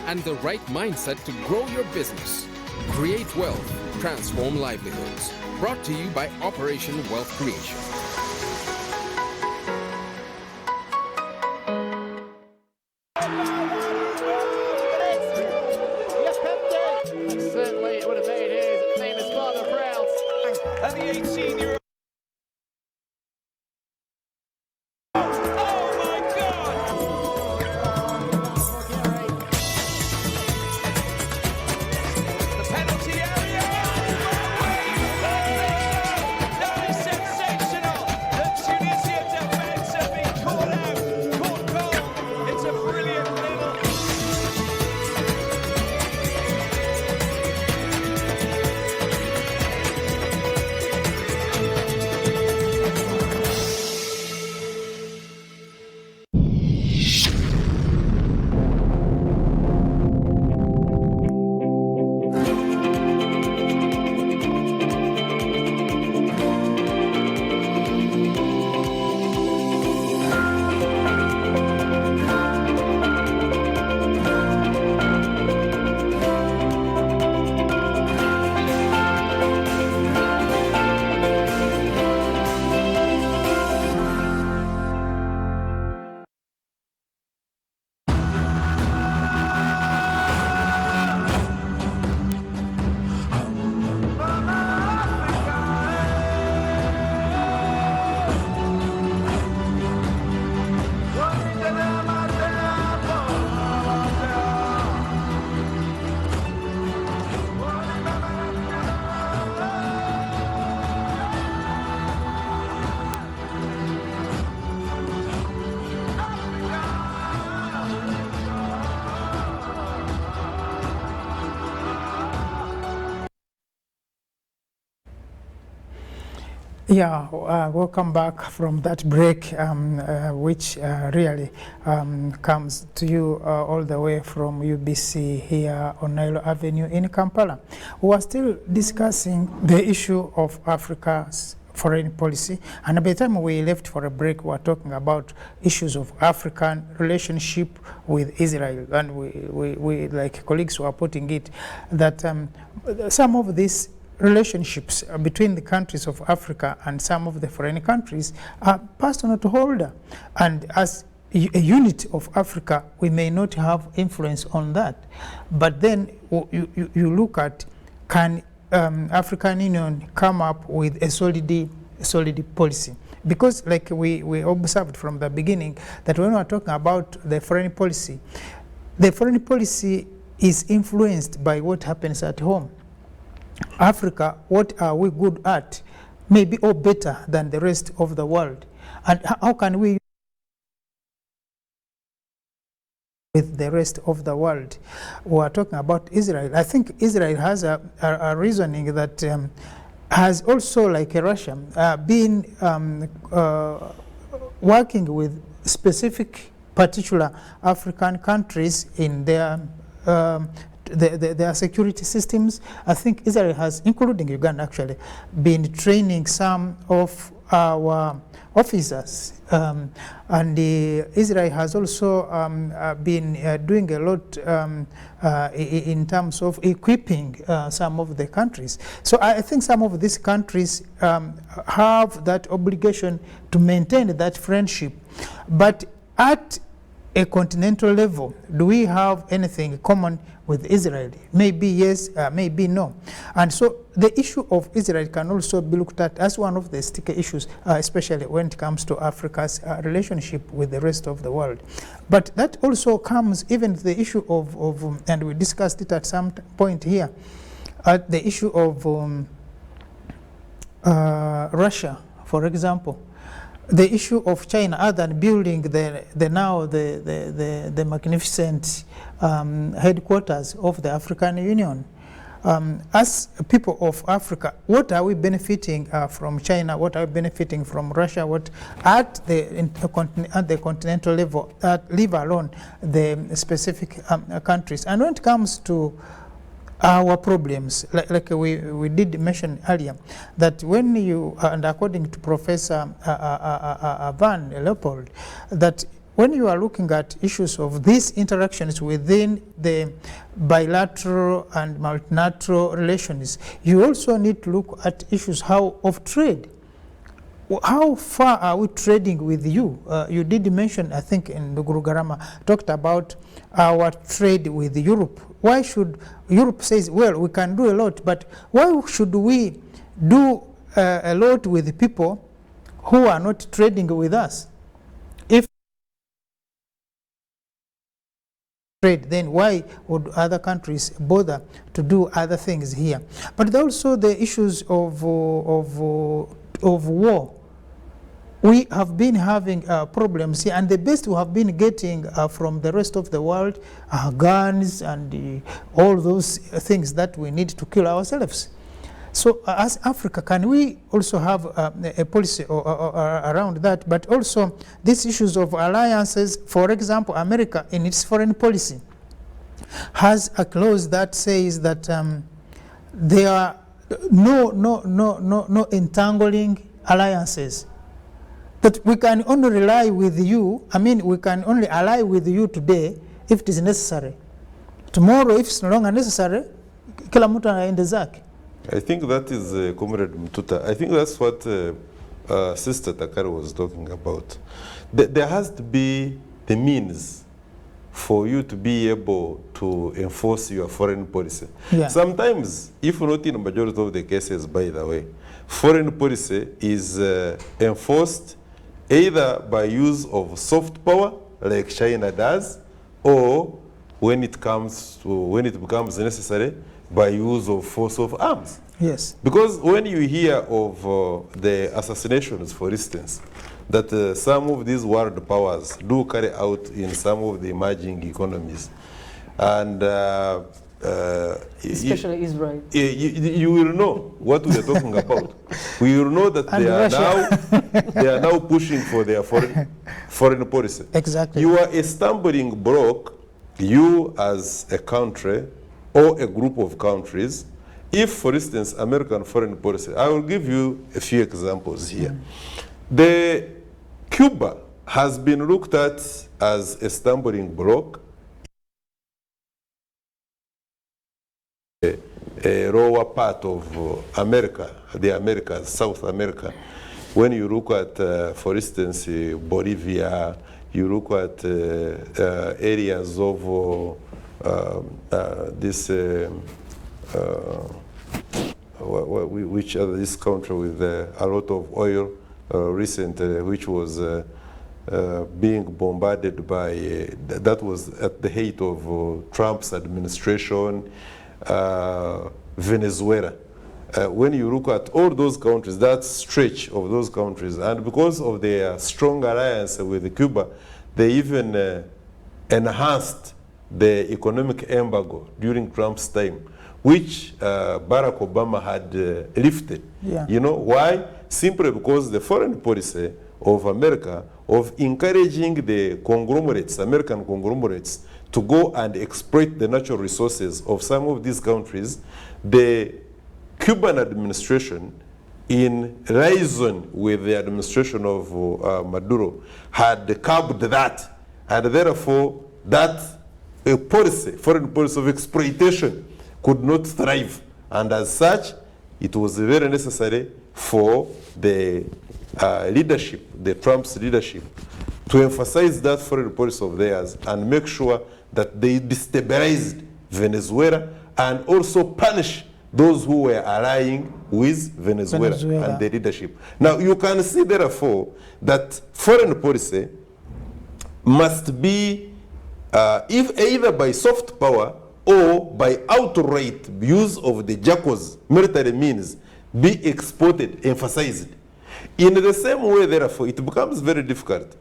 and the right mindset to grow your business. Create wealth, transform livelihoods. Brought to you by Operation Wealth Creation. Certainly it would have made his famous father proud. And the 18-year-old. Yeah, welcome back from that break, which really comes to you all the way from UBC here on Nile Avenue in Kampala. We are still discussing the issue of Africa's foreign policy, and by the time we left for a break, we were talking about issues of African relationship with Israel, and we like colleagues were putting it, that some of these relationships between the countries of Africa and some of the foreign countries are personal to holder, and as a unit of Africa we may not have influence on that, but then you look at, can African Union come up with a solid policy? Because like we observed from the beginning that when we are talking about the foreign policy is influenced by what happens at home. Africa, what are we good at? Maybe or better than the rest of the world. And how can we with the rest of the world? We are talking about Israel. I think Israel has a reasoning that has also, like Russia, been working with specific particular African countries in their their security systems. I think Israel has, including Uganda actually, been training some of our officers, and Israel has also been doing a lot in terms of equipping some of the countries. So I think some of these countries have that obligation to maintain that friendship, but at a continental level, do we have anything common with Israel? Maybe yes, maybe no. And so the issue of Israel can also be looked at as one of the sticky issues, especially when it comes to Africa's relationship with the rest of the world. But that also comes even to the issue of and we discussed it at some point here, the issue of Russia, for example. The issue of China, other than building the magnificent headquarters of the African Union, as people of Africa, what are we benefiting from China? What are we benefiting from Russia? What at the continental level, leave alone the specific countries? And when it comes to our problems, like we did mention earlier, that when you, and according to Professor Van Leopold, that when you are looking at issues of these interactions within the bilateral and multilateral relations, you also need to look at issues of trade. How far are we trading with you? You did mention, I think, in the Guru Garama, talked about our trade with Europe. Why should Europe says, well, we can do a lot, but why should we do a lot with people who are not trading with us? If trade, then why would other countries bother to do other things here? But also the issues of war. We have been having problems here, and the best we have been getting from the rest of the world are guns and all those things that we need to kill ourselves. So as Africa, can we also have a policy around that? But also these issues of alliances, for example, America in its foreign policy has a clause that says that there are no entangling alliances. That we can only rely with you, we can only ally with you today if it is necessary. Tomorrow, if it's no longer necessary, kila mtu anaenda zake. I think that is Comrade Mtuta. I think that's what Sister Takari was talking about. There has to be the means for you to be able to enforce your foreign policy. Yeah. Sometimes, if not in a majority of the cases, by the way, foreign policy is enforced either by use of soft power, like China does, or when it becomes necessary, by use of force of arms. Yes. Because when you hear of the assassinations, for instance, that some of these world powers do carry out in some of the emerging economies, and especially Israel. You will know what we are talking about. We will know that they are now pushing for their foreign policy. Exactly. You are a stumbling block, you as a country or a group of countries. If, for instance, American foreign policy, I will give you a few examples here. The Cuba has been looked at as a stumbling block, a lower part of America, the Americas, South America. When you look at, for instance, Bolivia, you look at areas of this, which other, this country with a lot of oil recently, which was being bombarded by, that was at the height of Trump's administration, Venezuela. When you look at all those countries, that stretch of those countries, and because of their strong alliance with Cuba, they even enhanced the economic embargo during Trump's time, which Barack Obama had lifted. Yeah. You know why? Simply because the foreign policy of America of encouraging the conglomerates, American conglomerates, to go and exploit the natural resources of some of these countries, the Cuban administration, in liaison with the administration of Maduro, had curbed that, and therefore that policy, foreign policy of exploitation, could not thrive. And as such, it was very necessary for the leadership, the Trump's leadership, to emphasize that foreign policy of theirs and make sure that they destabilized Venezuela and also punish those who were allying with Venezuela and the leadership. Now, you can see, therefore, that foreign policy must be, if either by soft power or by outright use of the JACO's military means, be exported, emphasized. In the same way, therefore, it becomes very difficult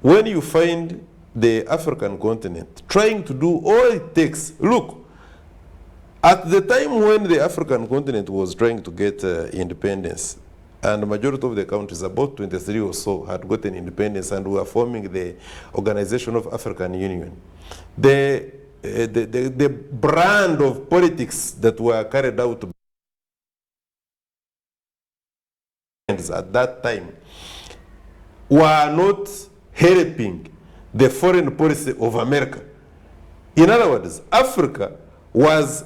when you find the African continent trying to do all it takes. Look, at the time when the African continent was trying to get independence, and the majority of the countries, about 23 or so, had gotten independence and were forming the Organization of African Union, the the brand of politics that were carried out at that time were not helping the foreign policy of America. In other words, Africa was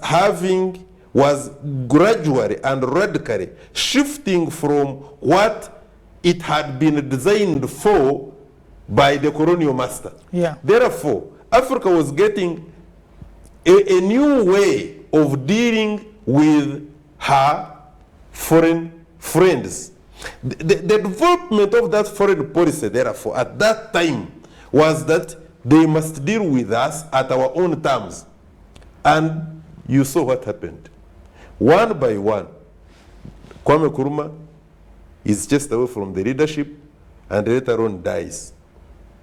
gradually and radically shifting from what it had been designed for by the colonial master. Yeah. Therefore, Africa was getting a new way of dealing with her foreign friends. The development of that foreign policy, therefore, at that time was that they must deal with us at our own terms. And you saw what happened. One by one, Kwame Nkrumah is chased away from the leadership and later on dies.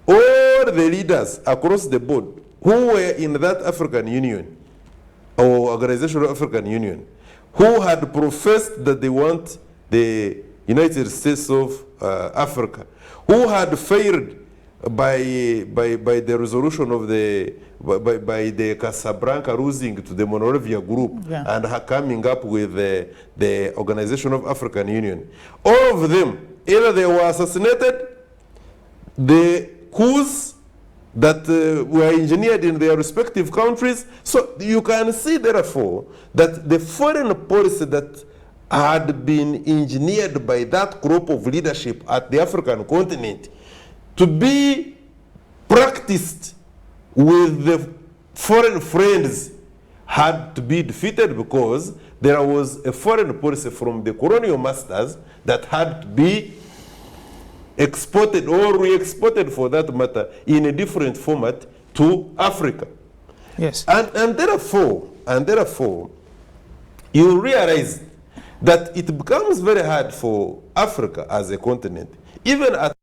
All the leaders across the board who were in that African Union or Organization of African Union, who had professed that they want the United States of Africa, who had failed by the resolution of by the Casablanca losing to the Monrovia group, yeah, and coming up with the Organization of African Union. All of them, either they were assassinated, the coups that were engineered in their respective countries. So you can see, therefore, that the foreign policy that had been engineered by that group of leadership at the African continent to be practiced with the foreign friends had to be defeated, because there was a foreign policy from the colonial masters that had to be exported or re-exported, for that matter, in a different format to Africa. Yes. And therefore, you realize that it becomes very hard for Africa as a continent, even at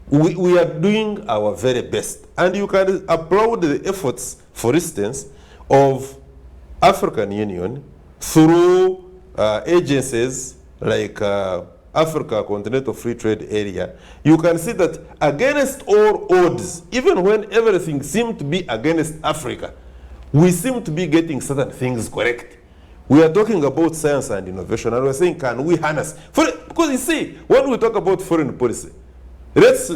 we are doing our very best. And you can applaud the efforts, for instance, of African Union through agencies like Africa Continental Free Trade Area. You can see that against all odds, even when everything seemed to be against Africa, we seem to be getting certain things correct. We are talking about science and innovation, and we're saying, can we harness? Because you see, when we talk about foreign policy, let's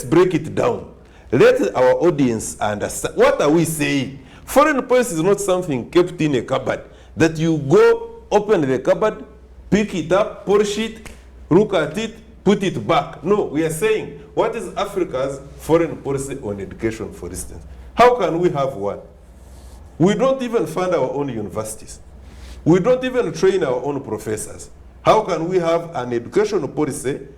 break it down. Let our audience understand. What are we saying? Foreign policy is not something kept in a cupboard that you go, open the cupboard, pick it up, polish it, look at it, put it back. No, we are saying, what is Africa's foreign policy on education, for instance? How can we have one? We don't even fund our own universities. We don't even train our own professors. How can we have an education policy,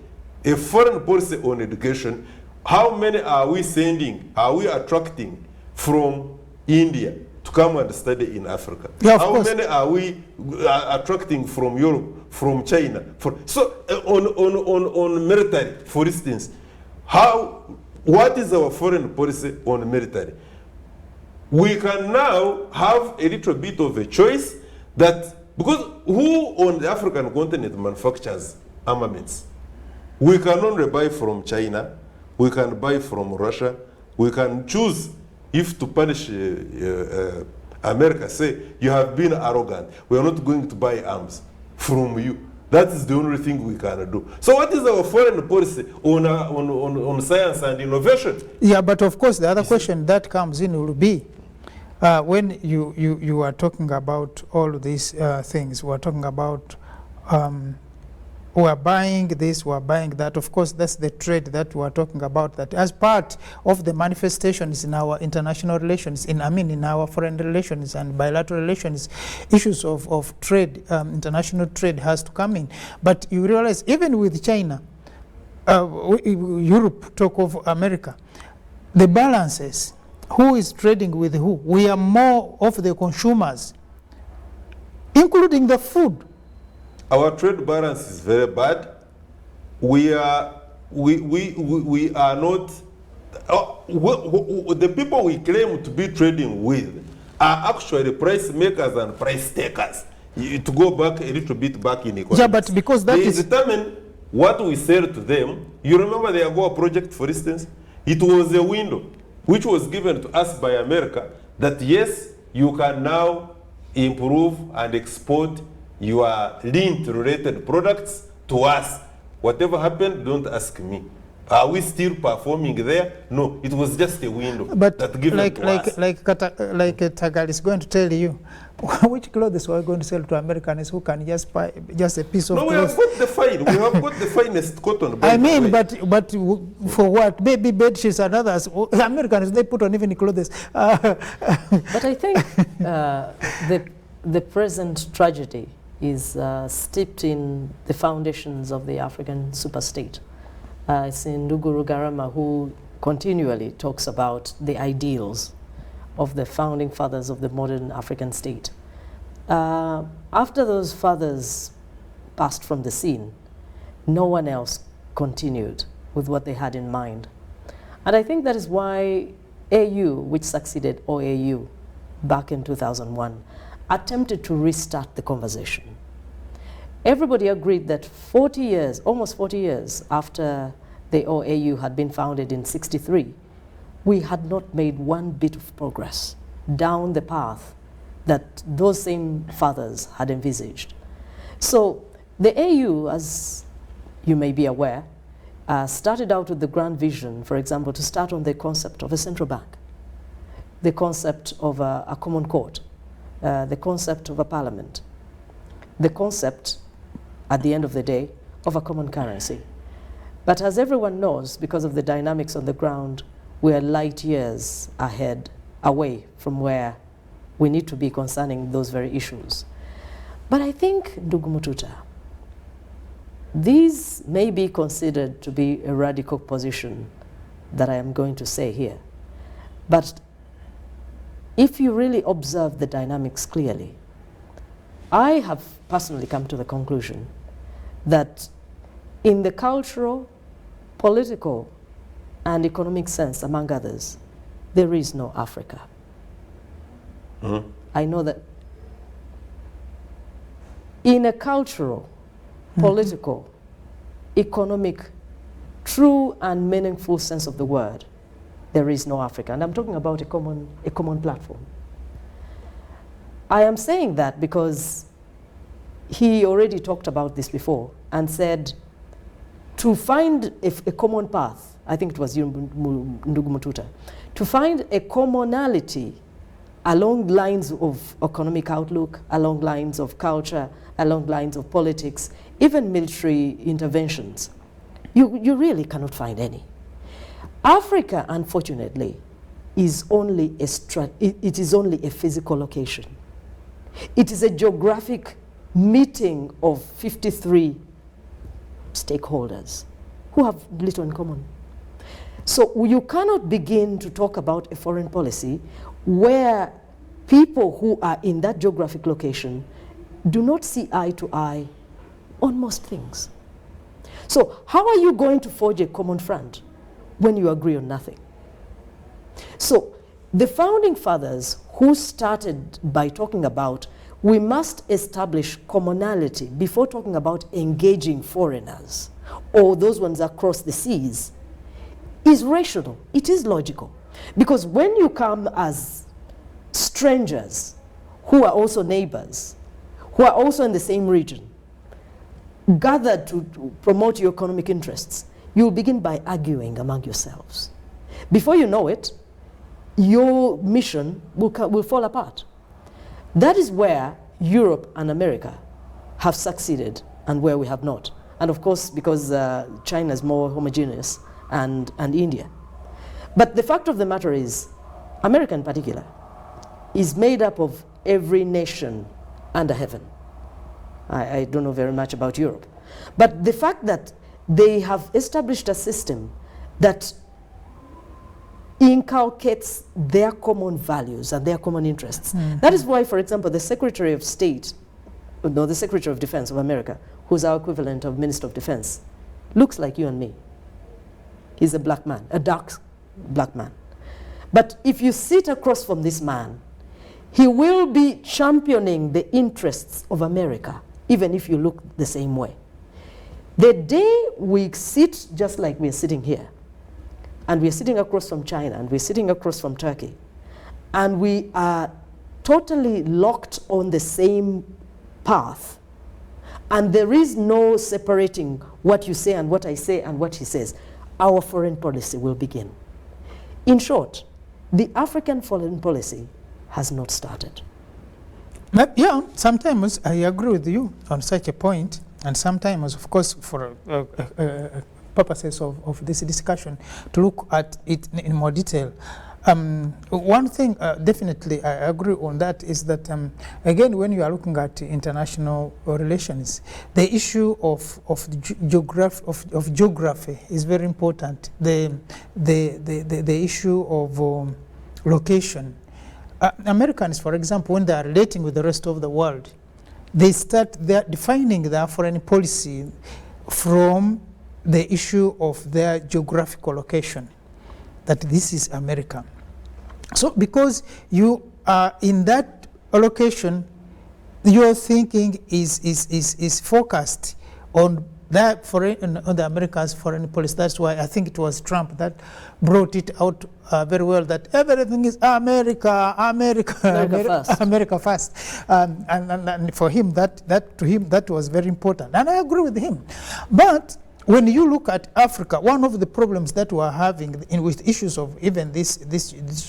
a foreign policy on education? How many are we sending, are we attracting from India to come and study in Africa? Yeah, how course. many are we attracting from Europe, from China? On military, for instance, what is our foreign policy on military? We can now have a little bit of a choice, that because who on the African continent manufactures armaments? We can only buy from China, we can buy from Russia, we can choose if to punish America, say, you have been arrogant, we are not going to buy arms from you. That is the only thing we can do. So what is our foreign policy on science and innovation? Yeah, but of course the other question that comes in will be, when you are talking about all these things, we are talking about we are buying this, we are buying that. Of course, that's the trade that we are talking about, that as part of the manifestations in our international relations, in our foreign relations and bilateral relations, issues of trade, international trade has to come in. But you realize, even with China, Europe, talk of America, the balances, who is trading with who? We are more of the consumers, including the food. Our trade balance is very bad. We are not. The people we claim to be trading with are actually price makers and price takers. To go back a little bit back in economics, Yeah, but because that they is determine what we sell to them, you remember the AGOA project, for instance? It was a window which was given to us by America that yes, you can now improve and export your lint-related products to us. Whatever happened, don't ask me. Are we still performing there? No, it was just a window But that given like to us. Tagal is going to tell you, which clothes we are going to sell to Americans who can just buy just a piece of No, we clothes? have got the fine. We have got the finest cotton. by I the mean, way. but for what? Baby bed sheets and others. Americans, they put on even clothes. But I think the present tragedy is steeped in the foundations of the African superstate. It's Ndugu Rugarama who continually talks about the ideals of the founding fathers of the modern African state. After those fathers passed from the scene, no one else continued with what they had in mind. And I think that is why AU, which succeeded OAU back in 2001, attempted to restart the conversation. Everybody agreed that 40 years, almost 40 years after the OAU had been founded in '63, we had not made one bit of progress down the path that those same fathers had envisaged. So the AU, as you may be aware, started out with the grand vision, for example, to start on the concept of a central bank, the concept of a common court, the concept of a parliament, the concept, at the end of the day, of a common currency. But as everyone knows, because of the dynamics on the ground, we are light years away from where we need to be concerning those very issues. But I think, Ndugu Mututa, these may be considered to be a radical position that I am going to say here. But if you really observe the dynamics clearly, I have personally come to the conclusion that in the cultural, political, and economic sense, among others, there is no Africa. Mm-hmm. I know that in a cultural, political, economic, true and meaningful sense of the word, there is no Africa. And I'm talking about a common platform. I am saying that because he already talked about this before and said to find a common path, I think it was Ndugu Mututa, to find a commonality along lines of economic outlook, along lines of culture, along lines of politics, even military interventions, you really cannot find any. Africa, unfortunately, is only it is only a physical location. It is a geographic meeting of 53 stakeholders who have little in common. So you cannot begin to talk about a foreign policy where people who are in that geographic location do not see eye to eye on most things. So how are you going to forge a common front when you agree on nothing? So the founding fathers who started by talking about we must establish commonality before talking about engaging foreigners or those ones across the seas is rational. It is logical. Because when you come as strangers who are also neighbors, who are also in the same region, gathered to promote your economic interests, you'll begin by arguing among yourselves. Before you know it, your mission will fall apart. That is where Europe and America have succeeded and where we have not. And of course, because China is more homogeneous and India. But the fact of the matter is, America in particular, is made up of every nation under heaven. I don't know very much about Europe. But the fact that they have established a system that inculcates their common values and their common interests. Mm-hmm. That is why, for example, the Secretary of State, no, the Secretary of Defense of America, who's our equivalent of Minister of Defense, looks like you and me. He's a black man, a dark black man. But if you sit across from this man, he will be championing the interests of America, even if you look the same way. The day we sit just like we're sitting here, and we're sitting across from China, and we're sitting across from Turkey, and we are totally locked on the same path, and there is no separating what you say and what I say and what he says, our foreign policy will begin. In short, the African foreign policy has not started. But yeah, sometimes I agree with you on such a point, and sometimes, of course, for purposes of this discussion, to look at it in more detail. One thing definitely I agree on that is that again, when you are looking at international relations, the issue of geography is very important. The issue of location. Americans, for example, when they are relating with the rest of the world, they start defining their foreign policy from the issue of their geographical location, that this is America. So because you are in that location, your thinking is focused on that on the America's foreign policy. That's why I think it was Trump that brought it out very well, that everything is America, America first. And for him, that was very important. And I agree with him. But when you look at Africa, one of the problems that we're having with issues of even this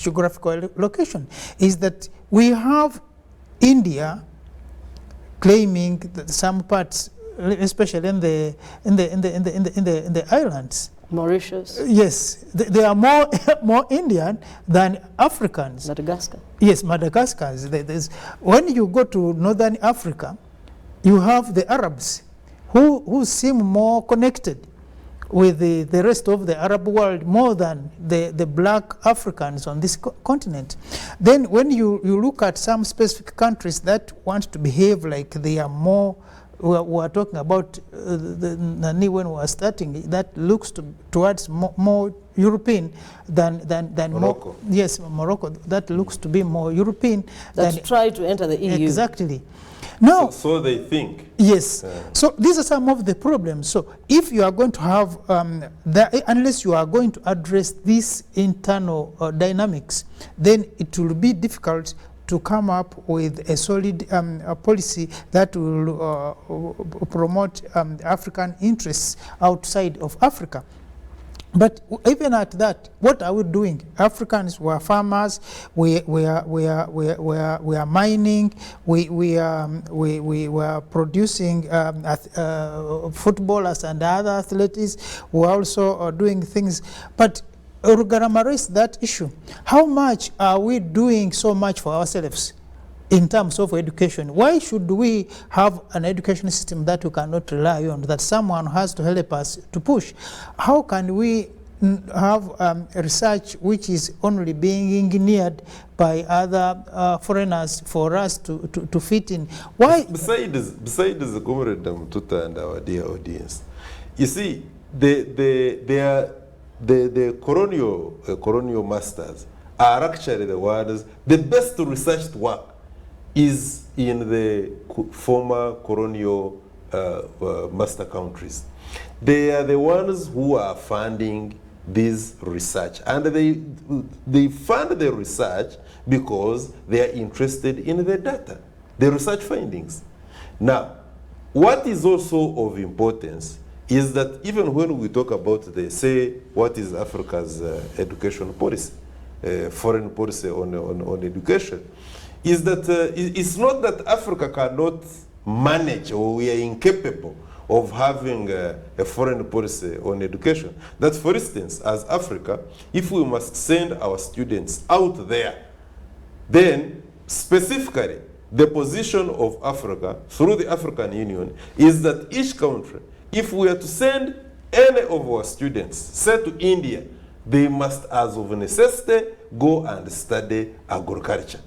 geographical location is that we have India claiming that some parts, especially in the islands. Mauritius. Yes, they are more Indian than Africans. Madagascar. Yes, Madagascar. When you go to northern Africa, you have the Arabs who seem more connected with the rest of the Arab world more than the black Africans on this continent. Then when you look at some specific countries that want to behave like they are more, we are talking about when we were starting, that looks towards more European than Morocco. More, yes, Morocco, that looks to be more European. That try to enter the EU. Exactly. Now, so they think. Yes. So these are some of the problems. So if you are going to have, unless you are going to address these internal dynamics, then it will be difficult to come up with a solid policy that will promote African interests outside of Africa. But even at that, what are we doing? Africans were farmers. We are mining. We were producing footballers and other athletes. We are also doing things. But regarding that issue, how much are we doing so much for ourselves in terms of education? Why should we have an education system that we cannot rely on, that someone has to help us to push? How can we have research which is only being engineered by other foreigners for us to fit in? Why? Besides the Comrade Mtuta and our dear audience, you see, the colonial masters are actually the ones, the best researched work is in the former colonial master countries. They are the ones who are funding this research, and they fund the research because they are interested in the data, the research findings. Now, what is also of importance is that even when we talk about what is Africa's education policy, foreign policy on education, is that it's not that Africa cannot manage or we are incapable of having a foreign policy on education. That, for instance, as Africa, if we must send our students out there, then specifically the position of Africa through the African Union is that each country, if we are to send any of our students, say to India, they must, as of necessity, go and study agriculture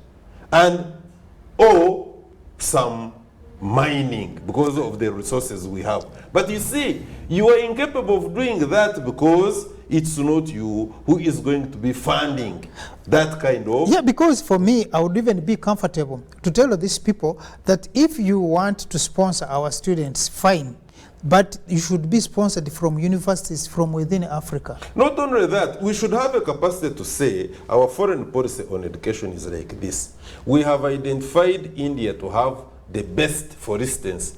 or some mining because of the resources we have. But you see, you are incapable of doing that because it's not you who is going to be funding that kind of... Yeah, because for me, I would even be comfortable to tell these people that if you want to sponsor our students, fine, but you should be sponsored from universities from within Africa. Not only that, we should have a capacity to say our foreign policy on education is like this. We have identified India to have the best, for instance,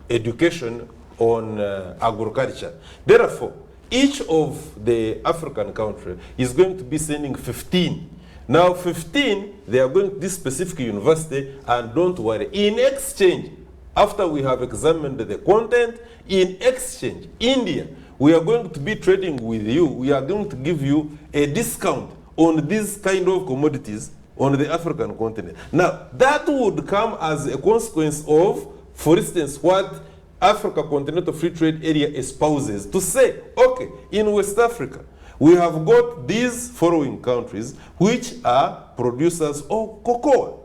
education on agriculture. Therefore, each of the African country is going to be sending 15. Now 15, they are going to this specific university, and don't worry, in exchange, after we have examined the content, in exchange, India, we are going to be trading with you, we are going to give you a discount on these kind of commodities on the African continent. Now, that would come as a consequence of, for instance, what Africa Continental Free Trade Area espouses, to say, okay, in West Africa, we have got these following countries which are producers of cocoa.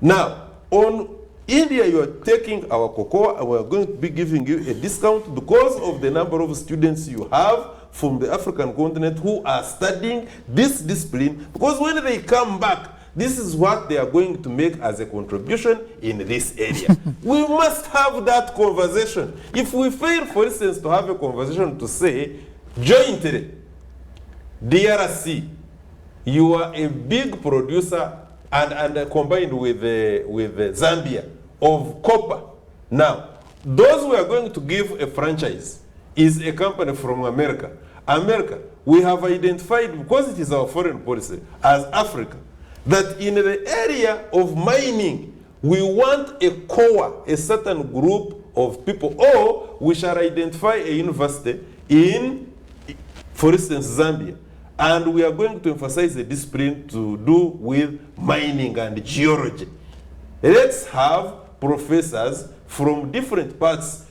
Now, on India, you are taking our cocoa and we are going to be giving you a discount because of the number of students you have from the African continent who are studying this discipline, because when they come back, this is what they are going to make as a contribution in this area. We must have that conversation. If we fail, for instance, to have a conversation to say, jointly, DRC, you are a big producer and combined with Zambia of copper. Now, those we are going to give a franchise is a company from America. America, we have identified, because it is our foreign policy, as Africa, that in the area of mining, we want a core, a certain group of people, or we shall identify a university in, for instance, Zambia, and we are going to emphasize a discipline to do with mining and geology. Let's have professors from different parts,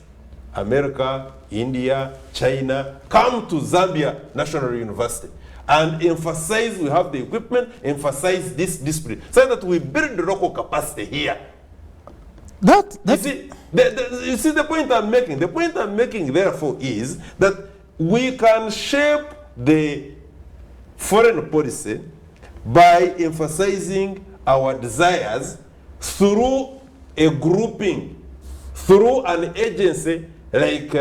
America, India, China, come to Zambia National University and emphasize, we have the equipment, emphasize this discipline, so that we build the local capacity here. You see the point I'm making? The point I'm making, therefore, is that we can shape the foreign policy by emphasizing our desires through a grouping, through an agency like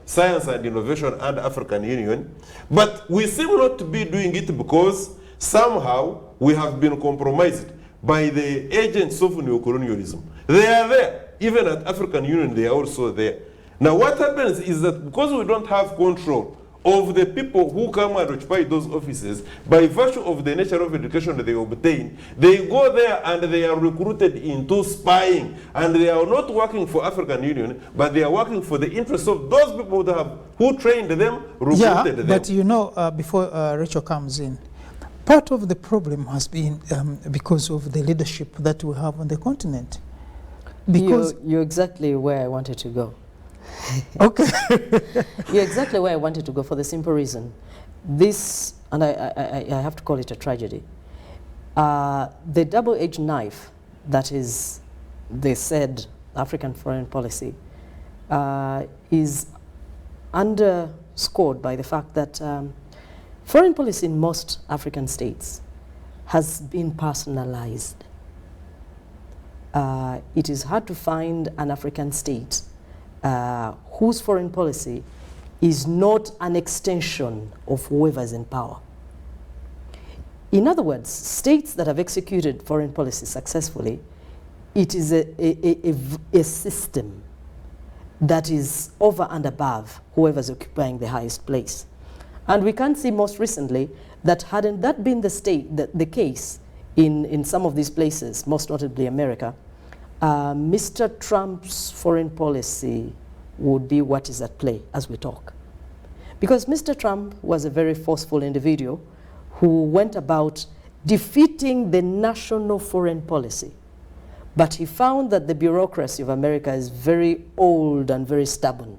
Science and Innovation and African Union, but we seem not to be doing it because somehow we have been compromised by the agents of neocolonialism. They are there. Even at African Union, they are also there. Now what happens is that because we don't have control of the people who come and occupy those offices, by virtue of the nature of education that they obtain, they go there and they are recruited into spying, and they are not working for African Union, but they are working for the interests of those people who trained them, recruited them. But you know, before Rachel comes in, part of the problem has been because of the leadership that we have on the continent. Because you're exactly where I wanted to go. Okay. You're exactly where I wanted to go, for the simple reason. This, and I have to call it a tragedy, the double-edged knife that is the said African foreign policy is underscored by the fact that foreign policy in most African states has been personalized. It is hard to find an African state whose foreign policy is not an extension of whoever is in power. In other words, states that have executed foreign policy successfully, it is a system that is over and above whoever is occupying the highest place. And we can see most recently that hadn't that been the case in some of these places, most notably America, Mr. Trump's foreign policy would be what is at play as we talk. Because Mr. Trump was a very forceful individual who went about defeating the national foreign policy. But he found that the bureaucracy of America is very old and very stubborn.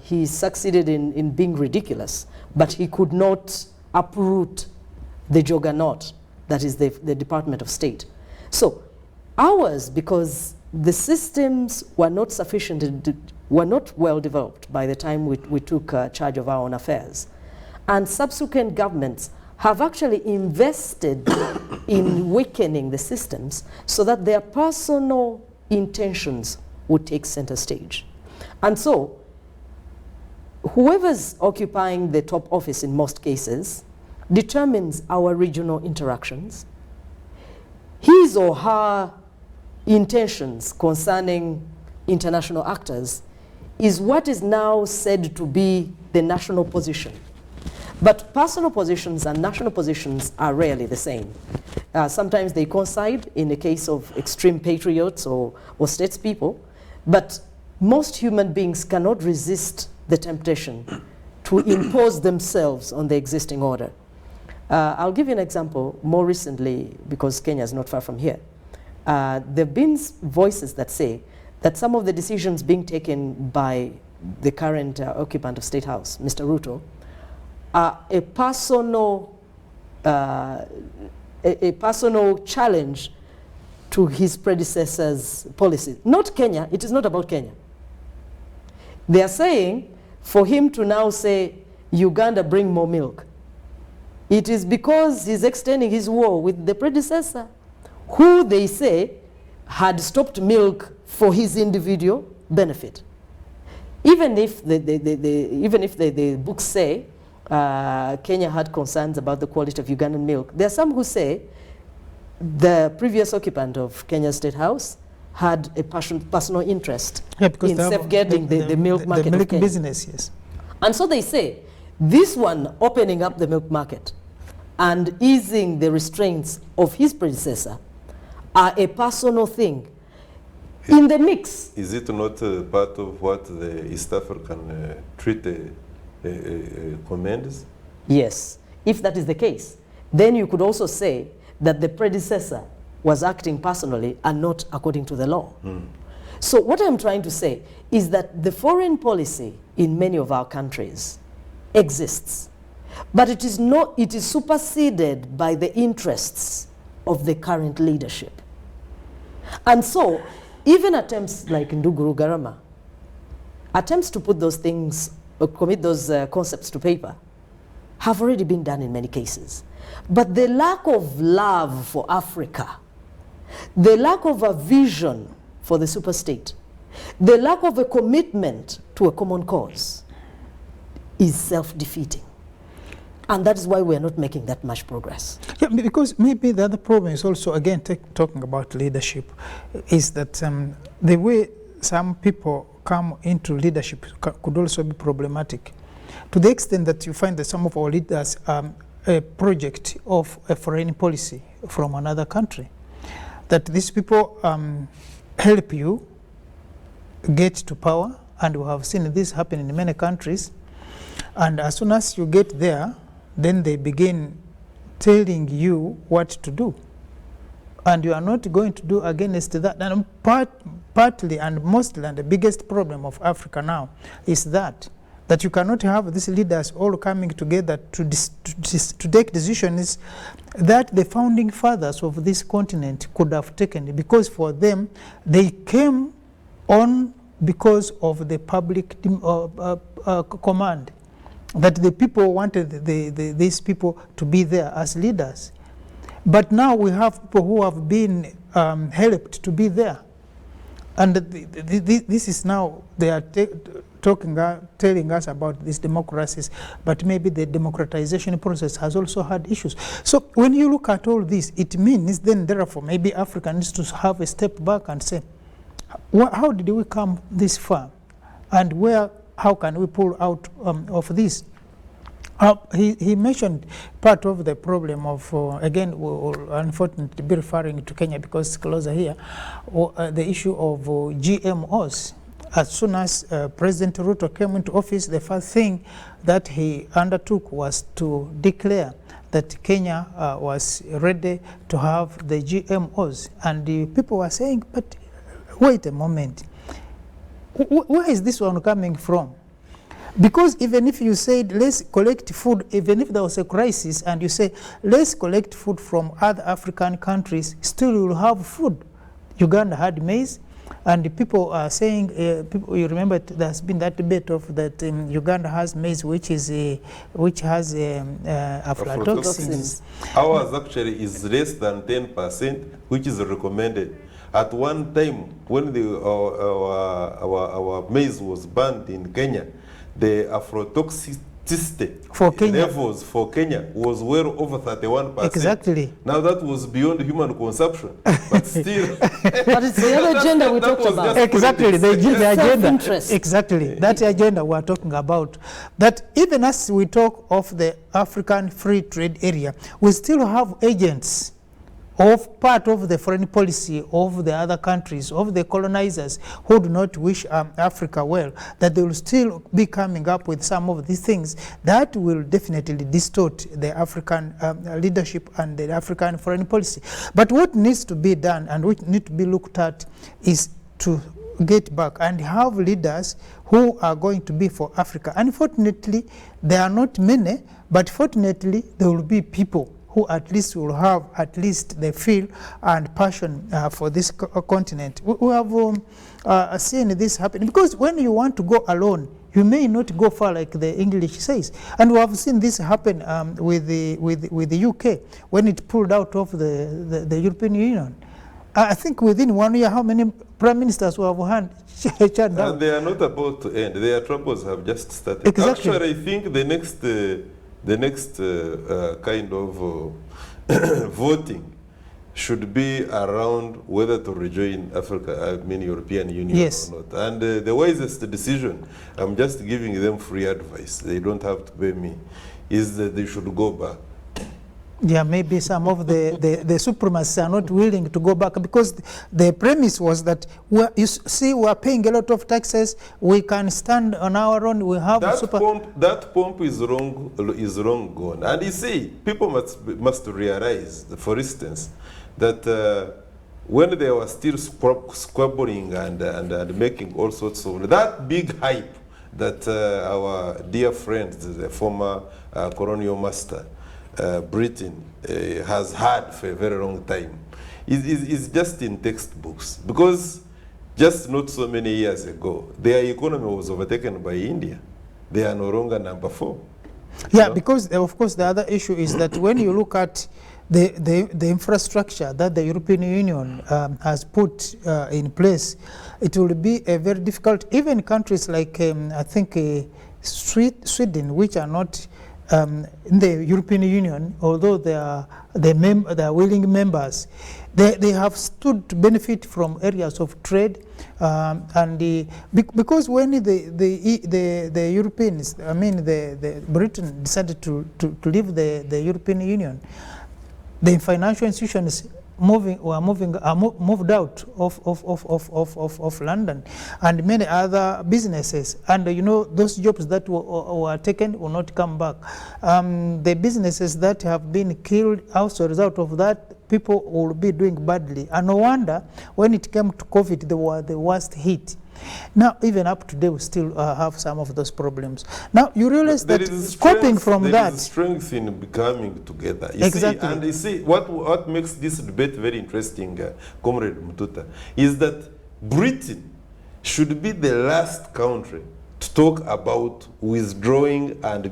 He succeeded in being ridiculous, but he could not uproot the juggernaut that is the Department of State. So ours, because the systems were not sufficient, were not well developed by the time we took charge of our own affairs. And subsequent governments have actually invested in weakening the systems so that their personal intentions would take center stage. And so, whoever's occupying the top office in most cases determines our regional interactions. His or her intentions concerning international actors is what is now said to be the national position. But personal positions and national positions are rarely the same. Sometimes they coincide in the case of extreme patriots or statespeople, but most human beings cannot resist the temptation to impose themselves on the existing order. I'll give you an example more recently, because Kenya is not far from here. There have been voices that say that some of the decisions being taken by the current occupant of State House, Mr. Ruto, are a personal challenge to his predecessor's policies. Not Kenya, it is not about Kenya. They are saying for him to now say, Uganda, bring more milk. It is because he's extending his war with the predecessor, who they say had stopped milk for his individual benefit. Even if the books say Kenya had concerns about the quality of Ugandan milk, there are some who say the previous occupant of Kenya's State House had a personal interest in safeguarding the milk market. The milk of Kenya. business, yes. And so they say, this one opening up the milk market and easing the restraints of his predecessor are a personal thing. In the mix. Is it not part of what the East African Treaty commends? Yes. If that is the case, then you could also say that the predecessor was acting personally and not according to the law. So what I'm trying to say is that the foreign policy in many of our countries exists, but it is superseded by the interests of the current leadership. And so, even attempts like Nduguru Garama, attempts to put those things, or commit those concepts to paper, have already been done in many cases. But the lack of love for Africa, the lack of a vision for the superstate, the lack of a commitment to a common cause is self-defeating. And that is why we are not making that much progress. Yeah, because maybe the other problem is also, again, talking about leadership, is that the way some people come into leadership could also be problematic, to the extent that you find that some of our leaders a project of a foreign policy from another country, that these people help you get to power, and we have seen this happen in many countries, and as soon as you get there, then they begin telling you what to do, and you are not going to do against that. And partly and mostly, and the biggest problem of Africa now is that you cannot have these leaders all coming together to take decisions that the founding fathers of this continent could have taken, because for them, they came on because of the public command, that the people wanted these people to be there as leaders. But now we have people who have been helped to be there. And this is now, they are telling us about these democracies, but maybe the democratization process has also had issues. So when you look at all this, it means then therefore maybe Africa needs to have a step back and say, how did we come this far? And how can we pull out of this? He mentioned part of the problem of, again, we'll unfortunately be referring to Kenya because it's closer here, the issue of GMOs. As soon as President Ruto came into office, the first thing that he undertook was to declare that Kenya was ready to have the GMOs. And the people were saying, but wait a moment, where is this one coming from? Because even if you said, let's collect food, even if there was a crisis, and you say, let's collect food from other African countries, still you will have food. Uganda had maize, And people are saying, you remember there's been that debate of that Uganda has maize which has aflatoxins. Ours actually is less than 10%, which is recommended. At one time, when our maize was banned in Kenya, the aflatoxicity levels for Kenya was well over 31%. Exactly. Now that was beyond human consumption, but still. But it's the other agenda we talked about. Exactly, the agenda. Self-interest. Exactly, that agenda we're talking about. That even as we talk of the African Free Trade Area, we still have agents of part of the foreign policy of the other countries, of the colonizers who do not wish Africa well, that they will still be coming up with some of these things that will definitely distort the African leadership and the African foreign policy. But what needs to be done and what needs to be looked at is to get back and have leaders who are going to be for Africa. Unfortunately, there are not many, but fortunately, there will be people who at least will have at least the feel and passion for this continent. We have seen this happen, because when you want to go alone, you may not go far, like the English says. And we have seen this happen with the UK when it pulled out of the European Union. I think within 1 year, how many prime ministers who have had shut down? And they are not about to end. Their troubles have just started. Exactly. Actually, I think the next kind of voting should be around whether to rejoin European Union Yes. or not. And the wisest decision, I'm just giving them free advice, they don't have to pay me, is that they should go back. Yeah, maybe some of the supremacists are not willing to go back, because the premise was that, you see, we're paying a lot of taxes, we can stand on our own, we have that pump is long gone. And you see, people must realize, for instance, that when they were still squabbling and making all sorts of, that big hype that our dear friend, the former colonial master, Britain has had for a very long time is just in textbooks, because just not so many years ago their economy was overtaken by India. They are no longer number 4. Yeah, because of course the other issue is that when you look at the infrastructure that the European Union has put in place, it will be a very difficult, even countries like I think Sweden, which are not in the European Union, although they are willing members, they have stood to benefit from areas of trade, because when the Europeans, I mean the Britain decided to leave the European Union, the financial institutions moved out of London, and many other businesses, and you know, those jobs that were taken will not come back. The businesses that have been killed as a result of that, people will be doing badly, and no wonder when it came to COVID, they were the worst hit. Now, even up to today, we still have some of those problems. Now, you realize that coping from that... There is strength in becoming together. Exactly. And you see, what makes this debate very interesting, Comrade Mututa, is that Britain should be the last country to talk about withdrawing and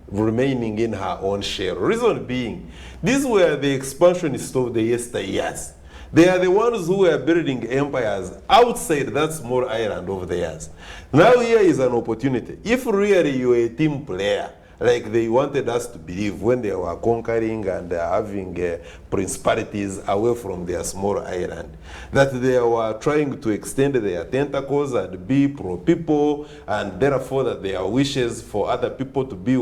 remaining in her own share. Reason being, these were the expansionists of the yesteryears. They are the ones who were building empires outside that small island over the years. Now here is an opportunity. If really you are a team player, like they wanted us to believe when they were conquering and having principalities away from their small island, that they were trying to extend their tentacles and be pro-people, and therefore that their wishes for other people to be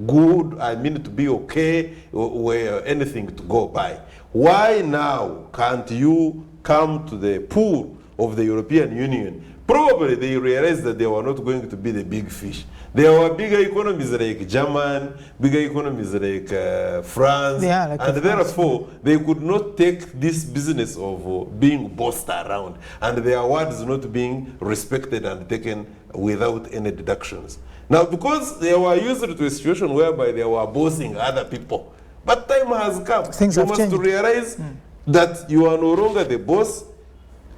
good, to be okay, were anything to go by. Why now can't you come to the pool of the European Union? Probably they realized that they were not going to be the big fish. There were bigger economies like Germany, bigger economies like France, and therefore they could not take this business of being bossed around and their words not being respected and taken without any deductions. Now, because they were used to a situation whereby they were bossing other people, but time has come. Things you have must changed. realize that you are no longer the boss.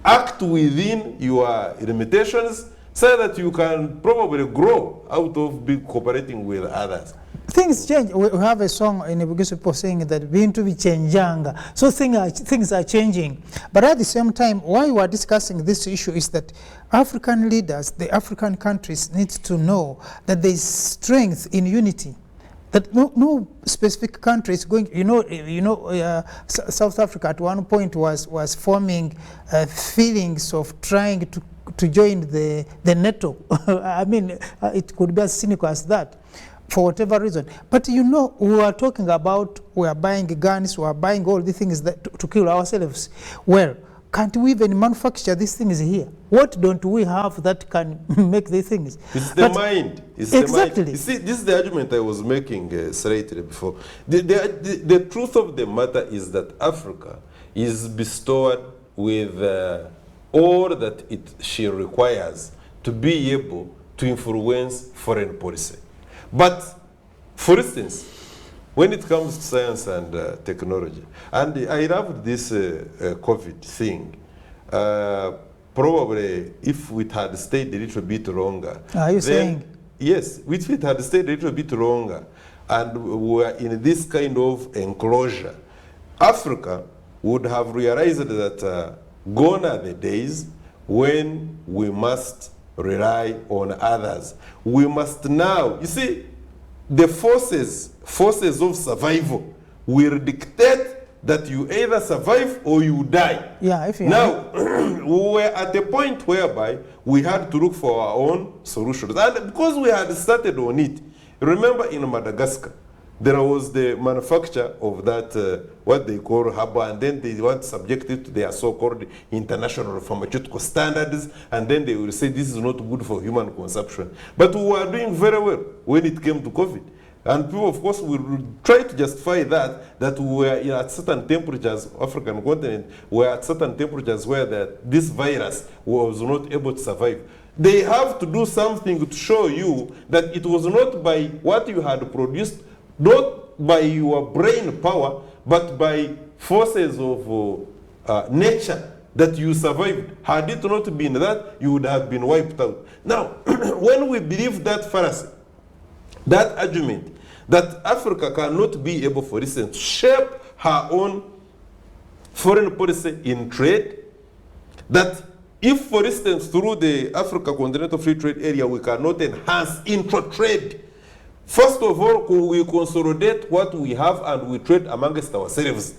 act within your limitations so that you can probably grow out of be cooperating with others. Things change. We have a song in Bugisu saying that bintu bichenjanga. So things are changing. But at the same time, why we are discussing this issue is that African leaders, the African countries, need to know that there is strength in unity. That no specific country is going. South Africa at one point was forming feelings of trying to join the NATO. I mean, it could be as cynical as that, for whatever reason. But we are talking about, we are buying guns, we are buying all the things that to kill ourselves. Well, can't we even manufacture these things here? What don't we have that can make these things? It's the mind. It's exactly. The mind. You see, this is the argument I was making slightly before. The truth of the matter is that Africa is bestowed with all that she requires to be able to influence foreign policy. But, for instance, when it comes to science and technology, and I love this COVID thing, probably if it had stayed a little bit longer. Are you saying? Yes, if it had stayed a little bit longer and we were in this kind of enclosure, Africa would have realized that gone are the days when we must rely on others. We must now, you see, the forces of survival will dictate that you either survive or you die. Yeah, if you now, we were at a point whereby we had to look for our own solutions. And because we had started on it, remember in Madagascar, there was the manufacture of that, what they call haba, and then they want to subject it to their so-called international pharmaceutical standards, and then they will say this is not good for human consumption. But we were doing very well when it came to COVID. And people, of course, will try to justify that we were at certain temperatures, African continent, were at certain temperatures where this virus was not able to survive. They have to do something to show you that it was not by what you had produced, not by your brain power, but by forces of nature that you survived. Had it not been that, you would have been wiped out. Now, when we believe that fallacy, that argument, that Africa cannot be able, for instance, to shape her own foreign policy in trade, that if, for instance, through the Africa Continental Free Trade Area, we cannot enhance intra-trade, first of all, we consolidate what we have and we trade amongst ourselves.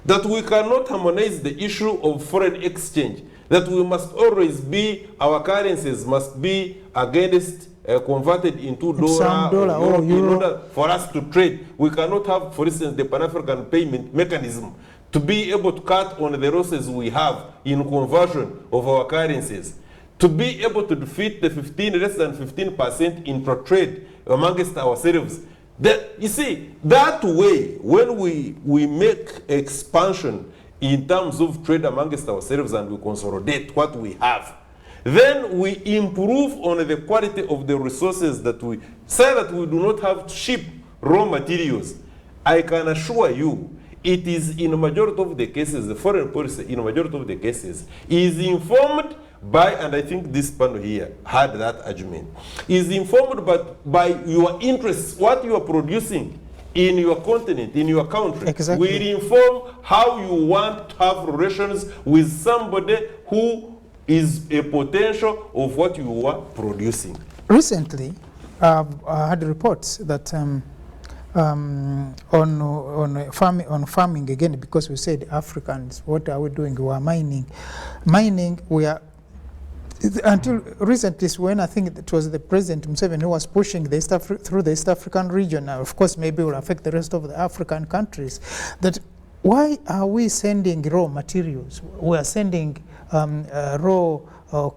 That we cannot harmonize the issue of foreign exchange. That we must always be, our currencies must be against, converted into dollar or euro in order for us to trade. We cannot have, for instance, the Pan-African payment mechanism to be able to cut on the losses we have in conversion of our currencies. To be able to defeat the less than 15% intra-trade amongst ourselves. You see, that way, when we make expansion in terms of trade amongst ourselves and we consolidate what we have, then we improve on the quality of the resources that we say that we do not have to ship raw materials. I can assure you, it is in a majority of the cases, the foreign policy in a majority of the cases is informed by, and I think this panel here had that argument, is informed by your interests, what you are producing in your continent, in your country. Exactly. Will inform how you want to have relations with somebody who is a potential of what you are producing. Recently, I had reports that on farming again, because we said Africans, what are we doing? We are mining. We are, until recently, when I think it was the President Museveni who was pushing through the East African region. Now, of course, maybe it will affect the rest of the African countries. That why are we sending raw materials? We are sending raw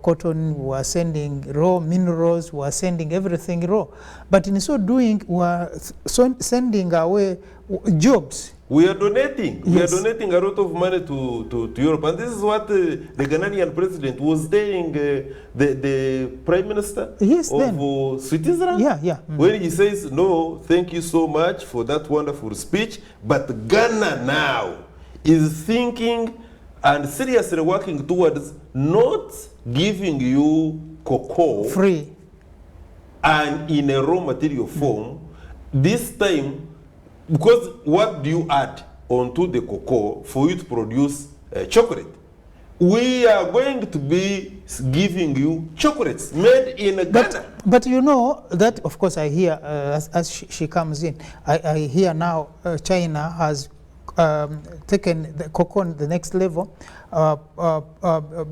cotton, we are sending raw minerals, we are sending everything raw. But in so doing, we are sending away jobs. We are donating. Yes. We are donating a lot of money to Europe. And this is what the Ghanaian president was telling the Prime Minister of Switzerland. Yeah. When he says, no, thank you so much for that wonderful speech, but Ghana now is thinking and seriously working towards not giving you cocoa Free. and in a raw material form, this time, because what do you add onto the cocoa for you to produce chocolate? We are going to be giving you chocolates made in Ghana. But you know that, of course, I hear as she comes in, I hear now China has taken the cocoa on the next level,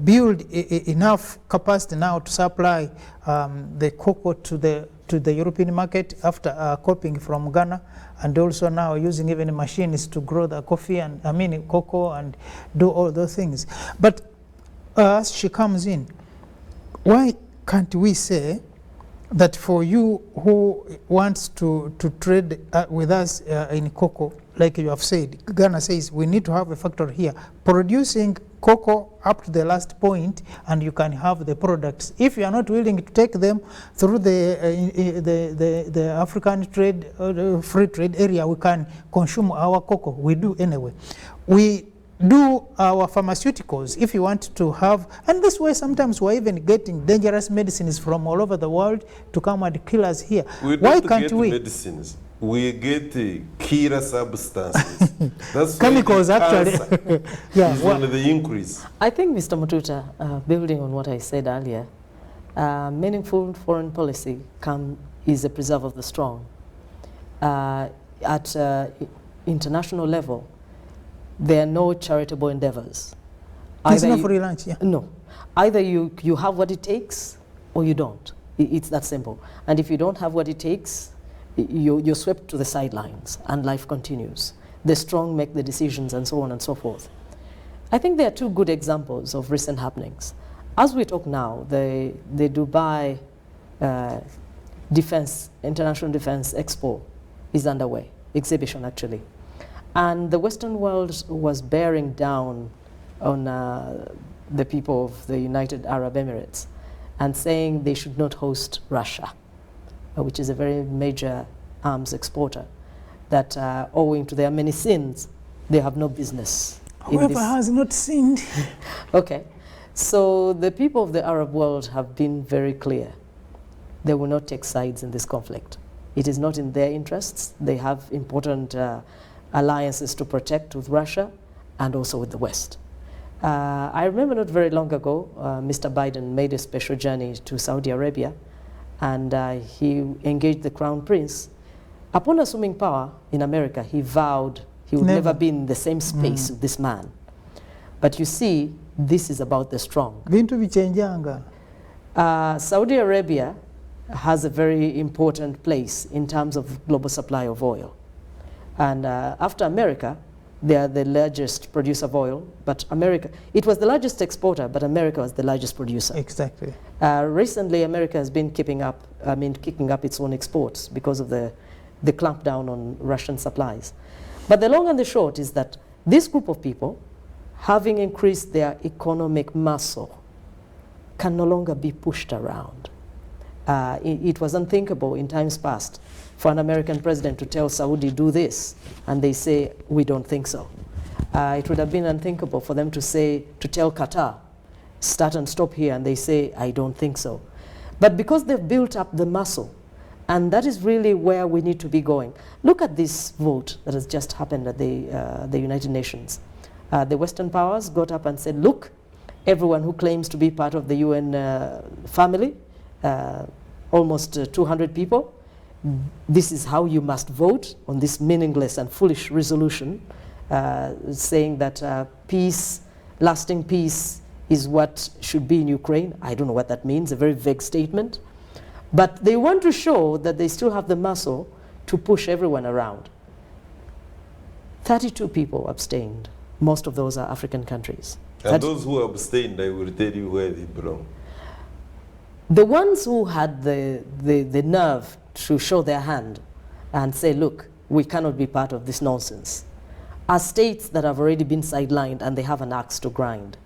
build enough capacity now to supply the cocoa to the European market after copying from Ghana, and also now using even machines to grow the coffee and cocoa and do all those things. But as she comes in, why can't we say that for you who wants to trade with us in cocoa, like you have said, Ghana says we need to have a factory here producing cocoa up to the last point, and you can have the products. If you are not willing to take them through the African trade, free trade area, we can consume our cocoa. We do anyway. We do our pharmaceuticals if you want to have, and this way sometimes we're even getting dangerous medicines from all over the world to come and kill us here. Why can't we? Medicines. We get killer substances. That's chemicals actually. Yeah, is one of the increase. I think, Mr. Mututa, building on what I said earlier, meaningful foreign policy is a preserve of the strong. At international level, there are no charitable endeavors. There's no free lunch, yeah. No. Either you have what it takes or you don't. It's that simple. And if you don't have what it takes, you're swept to the sidelines and life continues. The strong make the decisions and so on and so forth. I think there are two good examples of recent happenings. As we talk now, the Dubai International Defense Expo is underway, exhibition actually. And the Western world was bearing down on the people of the United Arab Emirates and saying they should not host Russia, which is a very major arms exporter, that owing to their many sins, they have no business. Whoever has not sinned. Okay, so the people of the Arab world have been very clear. They will not take sides in this conflict. It is not in their interests. They have important alliances to protect with Russia and also with the West. I remember not very long ago, Mr. Biden made a special journey to Saudi Arabia, and he engaged the Crown Prince. Upon assuming power in America, he vowed he would never be in the same space with this man. But you see, this is about the strong. Saudi Arabia has a very important place in terms of global supply of oil. And after America, they are the largest producer of oil, but it was the largest exporter, but America was the largest producer. Exactly. Recently, America has been kicking up its own exports because of the clampdown on Russian supplies. But the long and the short is that this group of people, having increased their economic muscle, can no longer be pushed around. It was unthinkable in times past for an American president to tell Saudi, do this, and they say, we don't think so. It would have been unthinkable for them to tell Qatar, start and stop here, and they say, I don't think so. But because they've built up the muscle, and that is really where we need to be going. Look at this vote that has just happened at the United Nations. The Western powers got up and said, look, everyone who claims to be part of the UN family, almost 200 people, this is how you must vote on this meaningless and foolish resolution, saying that peace, lasting peace, is what should be in Ukraine. I don't know what that means, a very vague statement. But they want to show that they still have the muscle to push everyone around. 32 people abstained. Most of those are African countries. And those who abstained, I will tell you where they belong. The ones who had the nerve to show their hand and say, look, we cannot be part of this nonsense, are states that have already been sidelined and they have an axe to grind.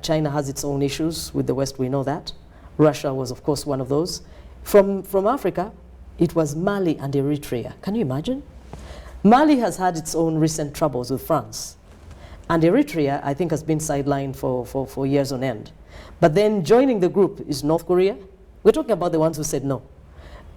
China has its own issues with the West, we know that. Russia was, of course, one of those. From Africa, it was Mali and Eritrea. Can you imagine? Mali has had its own recent troubles with France. And Eritrea, I think, has been sidelined for years on end. But then joining the group is North Korea. We're talking about the ones who said no.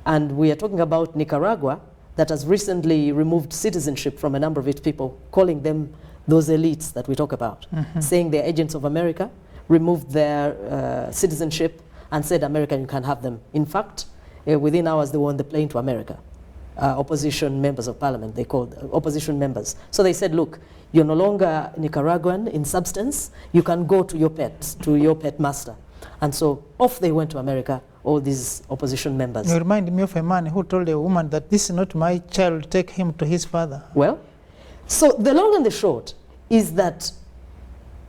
And we are talking about Nicaragua, that has recently removed citizenship from a number of its people, calling them those elites that we talk about, saying they're agents of America, removed their citizenship, and said, America, you can have them. In fact, within hours, they were on the plane to America. Opposition members of parliament, they called opposition members. So they said, look, you're no longer Nicaraguan in substance, you can go to your pet master. And so off they went to America, all these opposition members. You remind me of a man who told a woman that this is not my child, take him to his father. Well, so the long and the short is that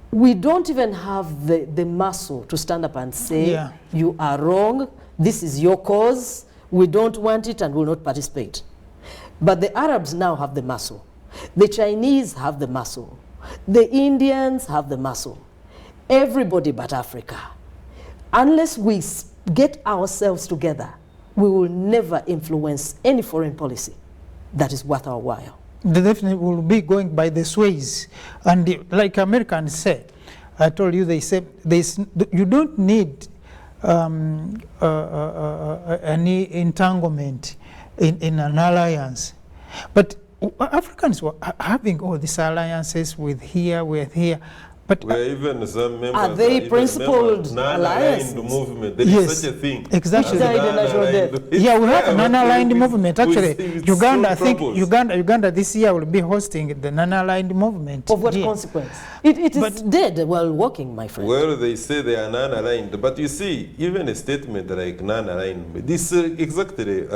we don't even have the muscle to stand up and say, you are wrong, this is your cause, we don't want it and will not participate. But the Arabs now have the muscle. The Chinese have the muscle. The Indians have the muscle. Everybody but Africa. Unless we get ourselves together, we will never influence any foreign policy that is worth our while. They definitely will be going by the sways. And like Americans said, I told you, they said, you don't need any entanglement in an alliance. But Africans were having all these alliances with here. But even some members are they principled alliances? Movement. There is such a thing. Exactly. Yeah, we have a non-aligned movement. Actually, Uganda, I think Uganda this year will be hosting the non-aligned movement. Of what consequence? It is dead while walking, my friend. Well, they say they are non-aligned, but you see, even a statement like non-aligned, this exactly,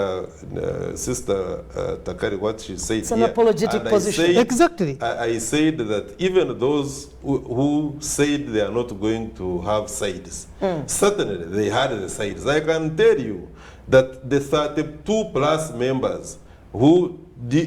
Sister Takari, what she said it's an apologetic position. Exactly. I said that even those who said they are not going to have sides, certainly they had the sides. I can tell you that the 32 plus members who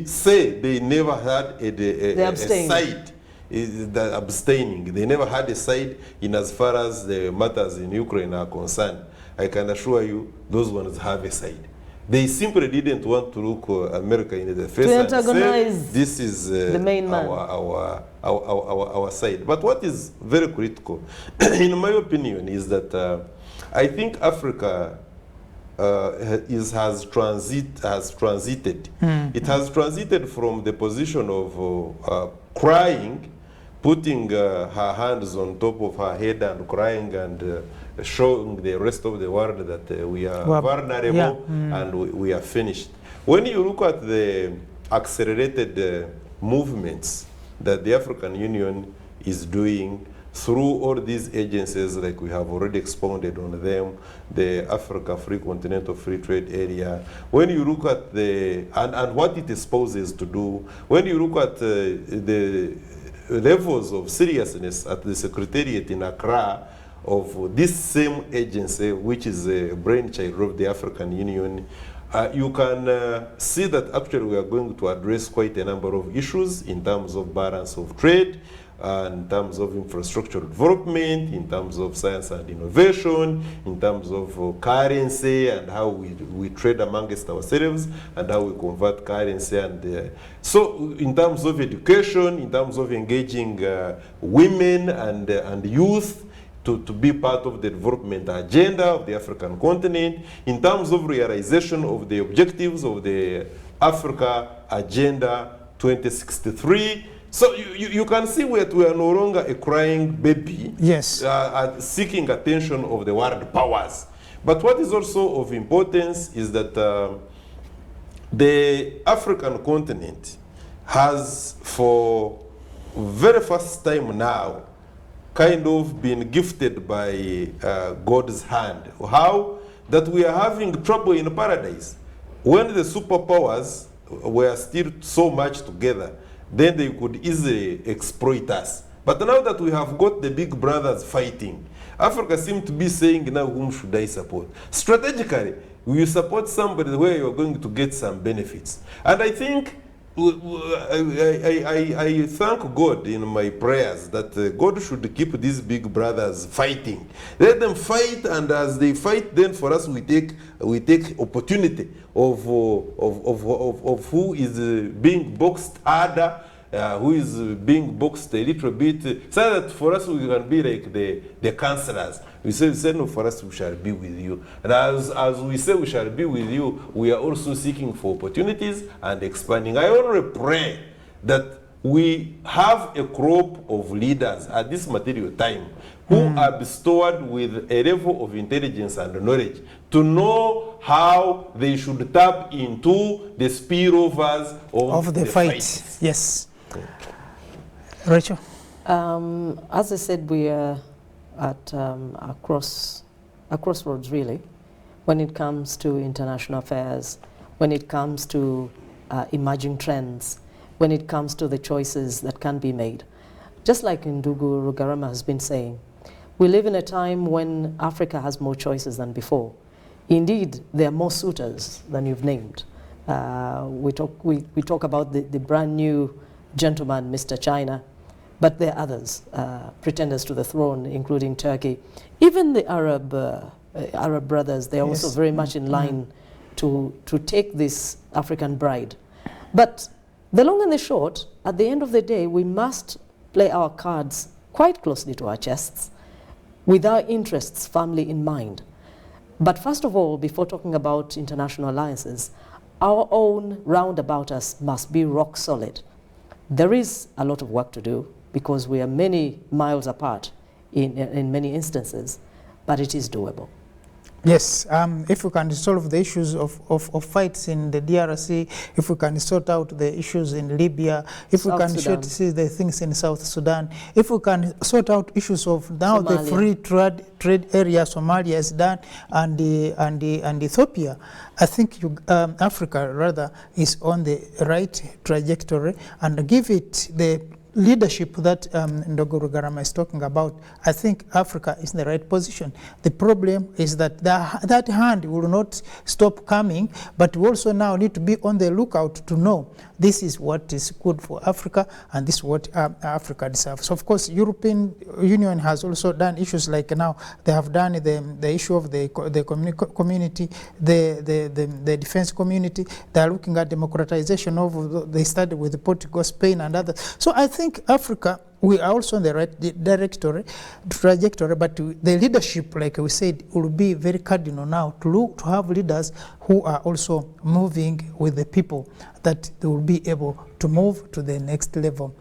say they never had a side, abstaining, they never had a side in as far as the matters in Ukraine are concerned. I can assure you those ones have a side. They simply didn't want to look America in the face and say, this is the main man. Our side. But what is very critical, in my opinion, is that I think Africa has transited. It has transited from the position of crying, putting her hands on top of her head and crying and showing the rest of the world that we are vulnerable and we are finished. When you look at the accelerated movements that the African Union is doing through all these agencies, like we have already expounded on them, the Africa Free Continental Free Trade Area, when you look at and what it exposes to do, when you look at the levels of seriousness at the Secretariat in Accra of this same agency, which is a brainchild of the African Union, you can see that actually we are going to address quite a number of issues in terms of balance of trade, in terms of infrastructure development, in terms of science and innovation, in terms of currency and how we trade amongst ourselves and how we convert currency. And so in terms of education, in terms of engaging women and youth, to be part of the development agenda of the African continent, in terms of realization of the objectives of the Africa Agenda 2063. So you can see that we are no longer a crying baby, seeking attention of the world powers. But what is also of importance is that the African continent has, for very first time now, kind of been gifted by God's hand. How? That we are having trouble in paradise. When the superpowers were still so much together, then they could easily exploit us. But now that we have got the big brothers fighting, Africa seems to be saying, now whom should I support? Strategically, you support somebody where you're going to get some benefits. And I think I thank God in my prayers that God should keep these big brothers fighting. Let them fight, and as they fight, then for us we take opportunity of who is being boxed harder who is being boxed a little bit, so that for us we can be like the counselors. We say no, for us we shall be with you. And as we say we shall be with you, we are also seeking for opportunities and expanding. I already pray that we have a crop of leaders at this material time who are bestowed with a level of intelligence and knowledge to know how they should tap into the spillovers of the fight. Yes. Rachel? As I said, we are at a crossroads, really, when it comes to international affairs, when it comes to emerging trends, when it comes to the choices that can be made. Just like Ndugu Rugarama has been saying, we live in a time when Africa has more choices than before. Indeed, there are more suitors than you've named. We talk about the brand new gentleman, Mr. China, but there are others, pretenders to the throne, including Turkey. Even the Arab brothers, they are also very much in line to take this African bride. But the long and the short, at the end of the day, we must play our cards quite closely to our chests, with our interests firmly in mind. But first of all, before talking about international alliances, our own round about us must be rock solid. There is a lot of work to do because we are many miles apart in many instances, but it is doable. Yes, if we can solve the issues of fights in the DRC, if we can sort out the issues in Libya, if we can see the things in South Sudan, if we can sort out issues of now Somalia. The free trade area Somalia is done and Ethiopia, I think Africa rather is on the right trajectory, and give it the leadership that Ndugu Rugarama is talking about. I think Africa is in the right position. The problem is that that hand will not stop coming, but we also now need to be on the lookout to know this is what is good for Africa and this is what Africa deserves. So of course, European Union has also done issues like now they have done the issue of the community, the defense community. They are looking at democratization of, they started with Portugal, Spain and others. So I think Africa, we are also on the right trajectory, but the leadership, like we said, will be very cardinal now to have leaders who are also moving with the people, that they will be able to move to the next level.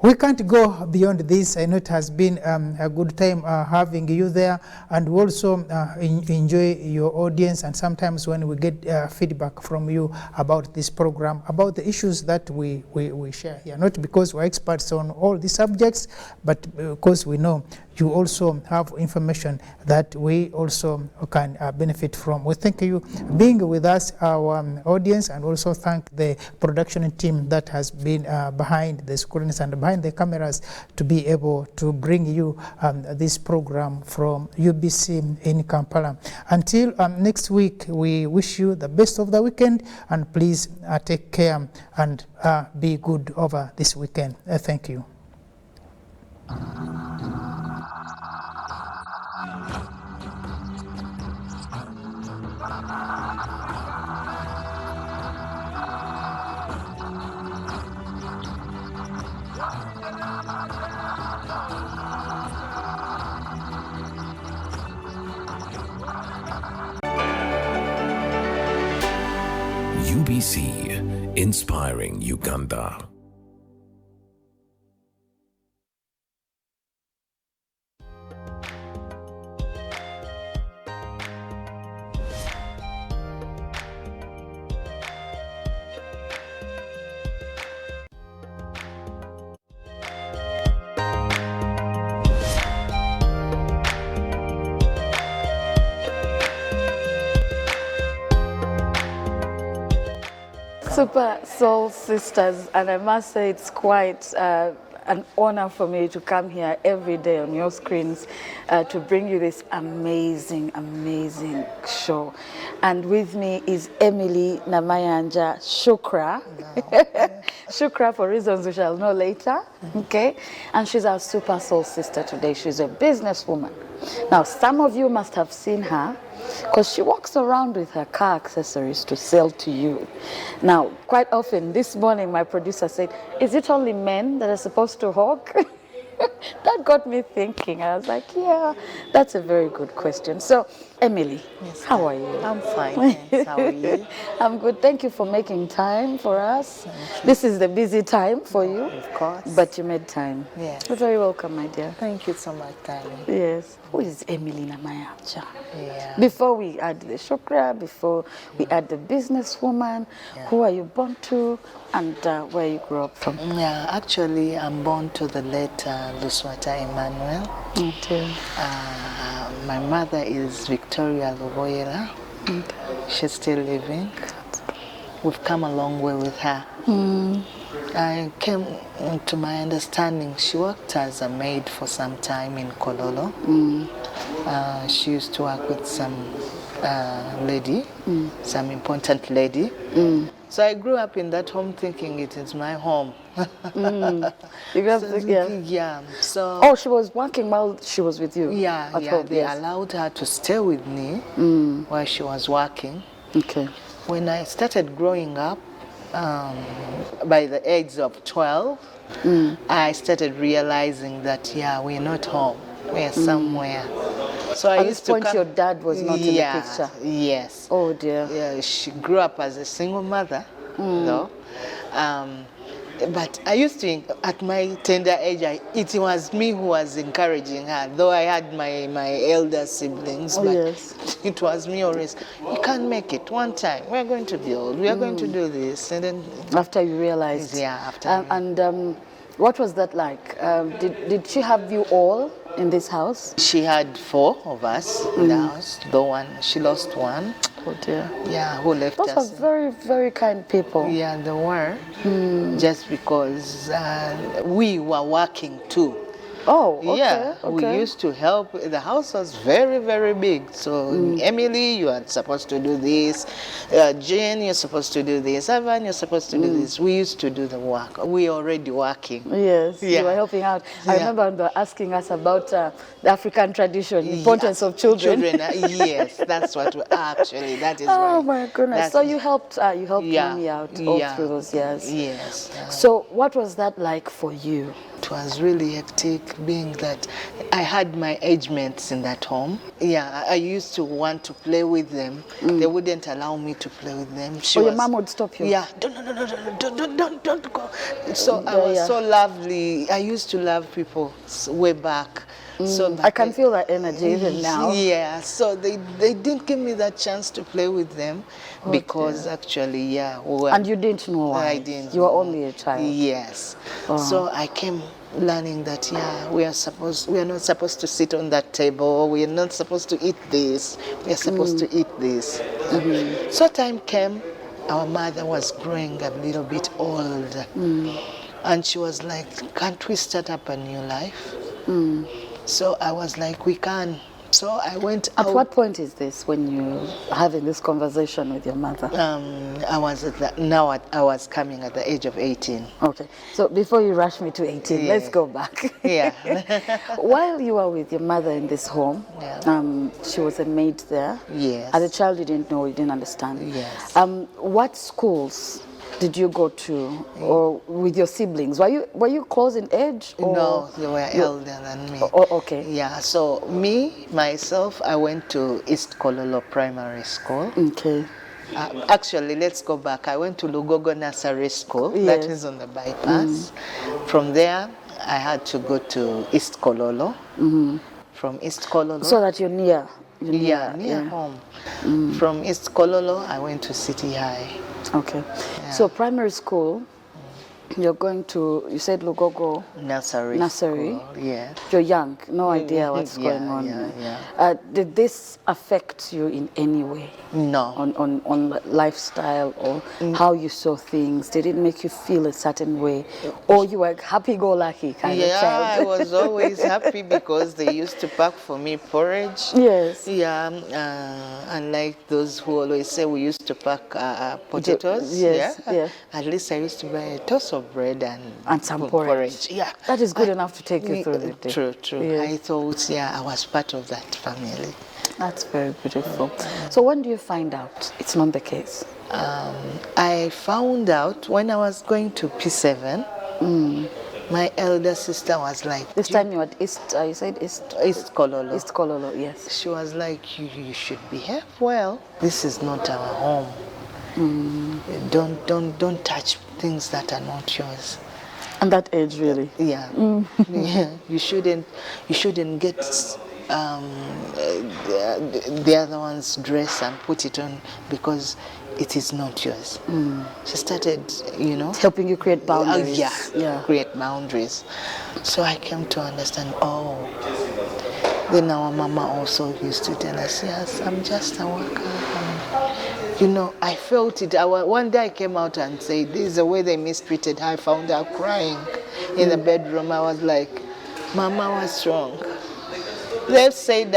We can't go beyond this. I know it has been a good time having you there, and we also enjoy your audience, and sometimes when we get feedback from you about this program, about the issues that we share here, not because we're experts on all these subjects, but because we know you also have information that we also can benefit from. We thank you being with us, our audience, and also thank the production team that has been behind the screens and behind the cameras to be able to bring you this program from UBC in Kampala. Until next week, we wish you the best of the weekend, and please take care and be good over this weekend. Thank you. UBC, inspiring Uganda. Super Soul Sisters, and I must say it's quite an honor for me to come here every day on your screens to bring you this amazing show. And with me is Emily Namayanja Shukra. Shukra, for reasons we shall know later, okay? And she's our Super Soul Sister today. She's a businesswoman. Now, some of you must have seen her because she walks around with her car accessories to sell to you. Now, quite often, this morning, my producer said, is it only men that are supposed to hawk? That got me thinking. I was like, yeah, that's a very good question. So, Emily, Yes, how are you? I'm fine, thanks. How are you? I'm good. Thank you for making time for us. This is the busy time for you. Of course. But you made time. Yes. You're very welcome, my dear. Thank you so much, darling. Yes. Who is Emily Namayacha? Yeah. Before we add the shukra, before we add the businesswoman, who are you born to and where you grew up from? Yeah, actually, I'm born to the late Luswata Emmanuel. Okay. My mother is Victoria Luboyela. She's still living. We've come a long way with her. I came to my understanding, she worked as a maid for some time in Kololo. She used to work with some lady, some important lady. So I grew up in that home thinking it is my home. You grew up Yeah. So. Oh, she was working while she was with you? Yeah, at yeah. home, They yes. allowed her to stay with me while she was working. Okay. When I started growing up, by the age of 12, I started realizing that, yeah, we're not home. We're somewhere. So I At used this to point, come, your dad was not in the picture? Yes. Oh, dear. Yeah, she grew up as a single mother, though. But I used to, at my tender age, it was me who was encouraging her, though I had my elder siblings, but it was me always, you can't make it one time, we're going to build, we are going to do this, and then... After you realized? Yeah, after. What was that like? Did she have you all in this house? She had 4 of us in the house, though she lost one. Oh dear. Yeah, who left Those us. are very, very kind people. Yeah, they were. Just because we were working too. Oh, okay. Yeah, okay. we used to help. The house was very, very big. So, Emily, you are supposed to do this. Jane, you're supposed to do this. Evan, you're supposed to do this. We used to do the work. We already working. Yes, Yeah. you were helping out. I remember they were asking us about the African tradition, importance of children. Yes, that's what actually, that is Oh right. my goodness. So you helped Mimi out all through those years. Yes. So what was that like for you? It was really hectic, being that I had my age mates in that home. Yeah, I used to want to play with them. They wouldn't allow me to play with them. Your mom would stop you? Yeah, don't go. So I was so lovely. I used to love people way back. So I can feel that energy even now. Yeah, so they didn't give me that chance to play with them because actually, and you didn't know why? I didn't. You were only a child? Yes. So I came learning that, we are not supposed to sit on that table, we are not supposed to eat this, we are supposed to eat this. So time came, our mother was growing a little bit old, and she was like, can't we start up a new life? So I was like, we can. So I went out. At what point is this when you're having this conversation with your mother? I was coming at the age of 18. Okay, so before you rush me to 18, let's go back. Yeah. While you were with your mother in this home, she was a maid there. Yes. As a child, you didn't know, you didn't understand. Yes. What schools did you go to, or with your siblings? Were you close in age? Or? No, they were elder than me. Oh, okay. Yeah, so myself, I went to East Kololo Primary School. Okay. Actually, let's go back. I went to Lugogo Nursery School, that is on the bypass. From there, I had to go to East Kololo. From East Kololo. So that you're near. Near home. From East Kololo, I went to City High. Okay. So primary school, you're going to, you said Lugogo Nursery. School, yeah. You're young, no idea what's going on. Did this affect you in any way? No. On lifestyle or how you saw things? Did it make you feel a certain way? Or you were happy-go-lucky kind of child? Yeah, I was always happy because they used to pack for me porridge. Yes. Yeah, unlike those who always say we used to pack potatoes. Yes, yeah. At least I used to buy a toast of bread and some porridge. Yeah. That is good enough to take you through the day. True. Yes. I thought, I was part of that family. That's very beautiful. So when do you find out it's not the case? I found out when I was going to P7. My elder sister was like... This time you were at East, you said East? East Kololo. East Kololo, yes. She was like, you should behave well. This is not our home. Don't touch things that are not yours. And that age, really? Yeah. Yeah. You shouldn't get the other one's dress and put it on because it is not yours. She started, It's helping you create boundaries. Create boundaries. So I came to understand, then our mama also used to tell us, yes, I'm just a worker. I felt it. One day I came out and said, this is the way they mistreated her. I found her crying in the bedroom. I was like, Mama was strong. They've said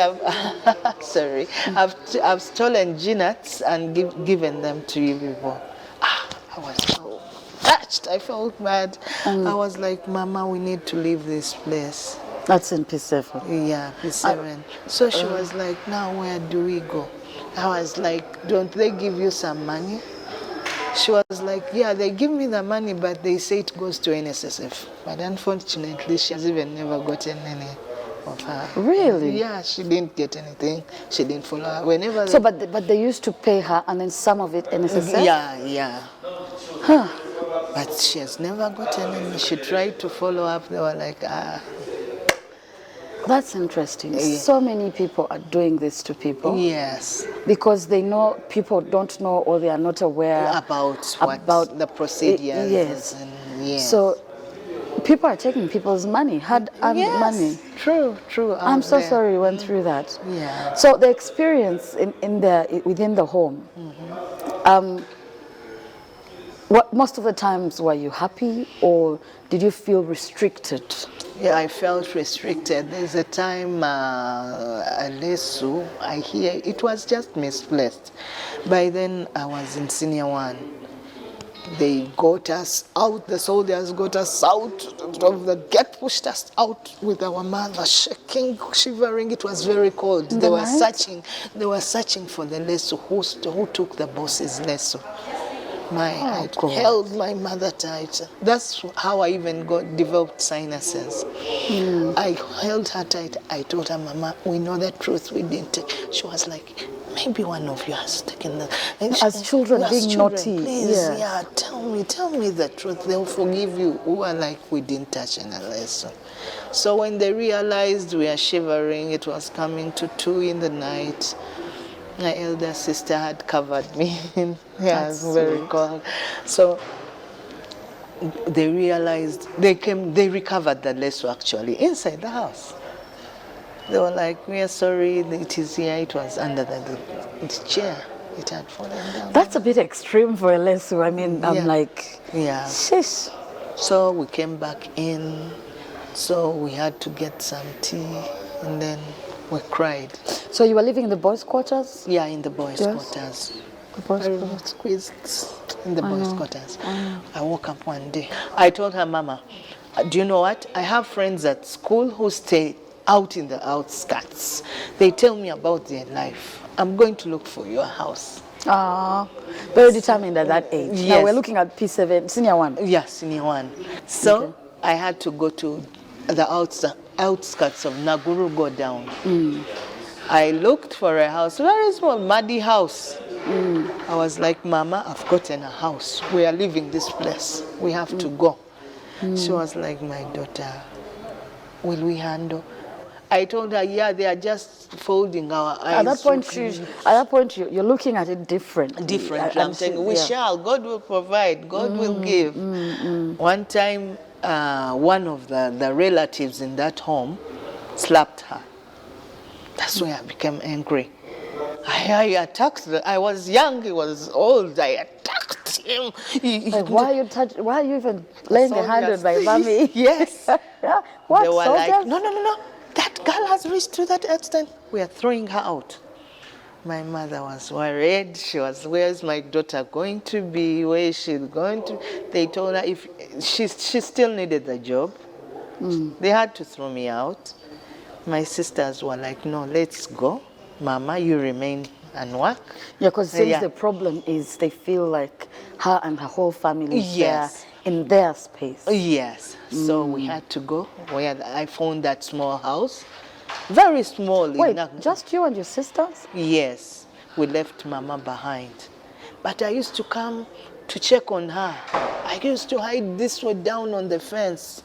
I've stolen G-nuts and given them to you people. I was so touched. I felt bad. I was like, Mama, we need to leave this place. That's in P7. Yeah, P7. So she was like, now where do we go? I was like, don't they give you some money? She was like, yeah, they give me the money, but they say it goes to NSSF. But unfortunately, she has even never gotten any of her. Really? Yeah, she didn't get anything. She didn't follow her. Whenever so, but they used to pay her, and then some of it NSSF? Yeah. Huh. But she has never gotten any. She tried to follow up. They were like, That's interesting. Yeah. So many people are doing this to people. Yes. Because they know people don't know or they are not aware about the procedures. Yes. Yes. So people are taking people's money, hard-earned money. True. I'm so sorry you went through that. Yeah. So the experience within the home, most of the times were you happy or did you feel restricted? Yeah, I felt restricted. There's a time Lesu, I hear it was just misplaced. By then I was in senior 1. They got us out, the soldiers got us out of the gate, pushed us out with our mother shaking, shivering. It was very cold. They were searching for the Lesu, who took the boss's Lesu. I held my mother tight. That's how I even developed sinuses. I held her tight. I told her, Mama, we know the truth. We didn't take. She was like, maybe one of you has taken the... As children being naughty. Please, tell me the truth. They'll forgive you. We were like, we didn't touch any lesson. So when they realized we are shivering, it was coming to 2 in the night. My elder sister had covered me. It was very cold. So they realized, they recovered the Lesu actually inside the house. They were like, we are sorry, it is here. It was under the chair. It had fallen down. That's a bit extreme for a Lesu. I mean, I'm like, shish. So we came back in. So we had to get some tea and then we cried. So you were living in the boys' quarters? Yeah, in the boys' quarters. The boys' quarters. Squeezed in the boys' quarters. I woke up one day. I told her, Mama, do you know what? I have friends at school who stay out in the outskirts. They tell me about their life. I'm going to look for your house. Very determined at that age. Yes. Now we're looking at P7, senior 1. Yeah, senior 1. So I had to go to the outskirts of Naguru, go down. I looked for a house, very small, muddy house. I was like, Mama, I've gotten a house. We are leaving this place. We have to go. She was like, my daughter, will we handle? I told her, yeah, they are just folding our eyes. At that point, you're looking at it differently. I'm saying, we shall. God will provide. God will give. One time, one of the relatives in that home slapped her. That's why I became angry. I attacked her. I was young, he was old. I attacked him. Like, why are you even laying a hand on my mommy? Yes. What? They were soldiers? like, no. That girl has reached to that extent. We are throwing her out. My mother was worried. She was, where's my daughter going to be? Where is she going to? They told her if she still needed the job. They had to throw me out. My sisters were like, no, let's go. Mama, you remain and work. Yeah, because since Yeah. the problem is they feel like her and her whole family is Yes. there in their space. Yes. So we had to go where I found that small house. Very small. Wait, enough. just you and your sisters? Yes. We left Mama behind. But I used to come to check on her. I used to hide this way down on the fence.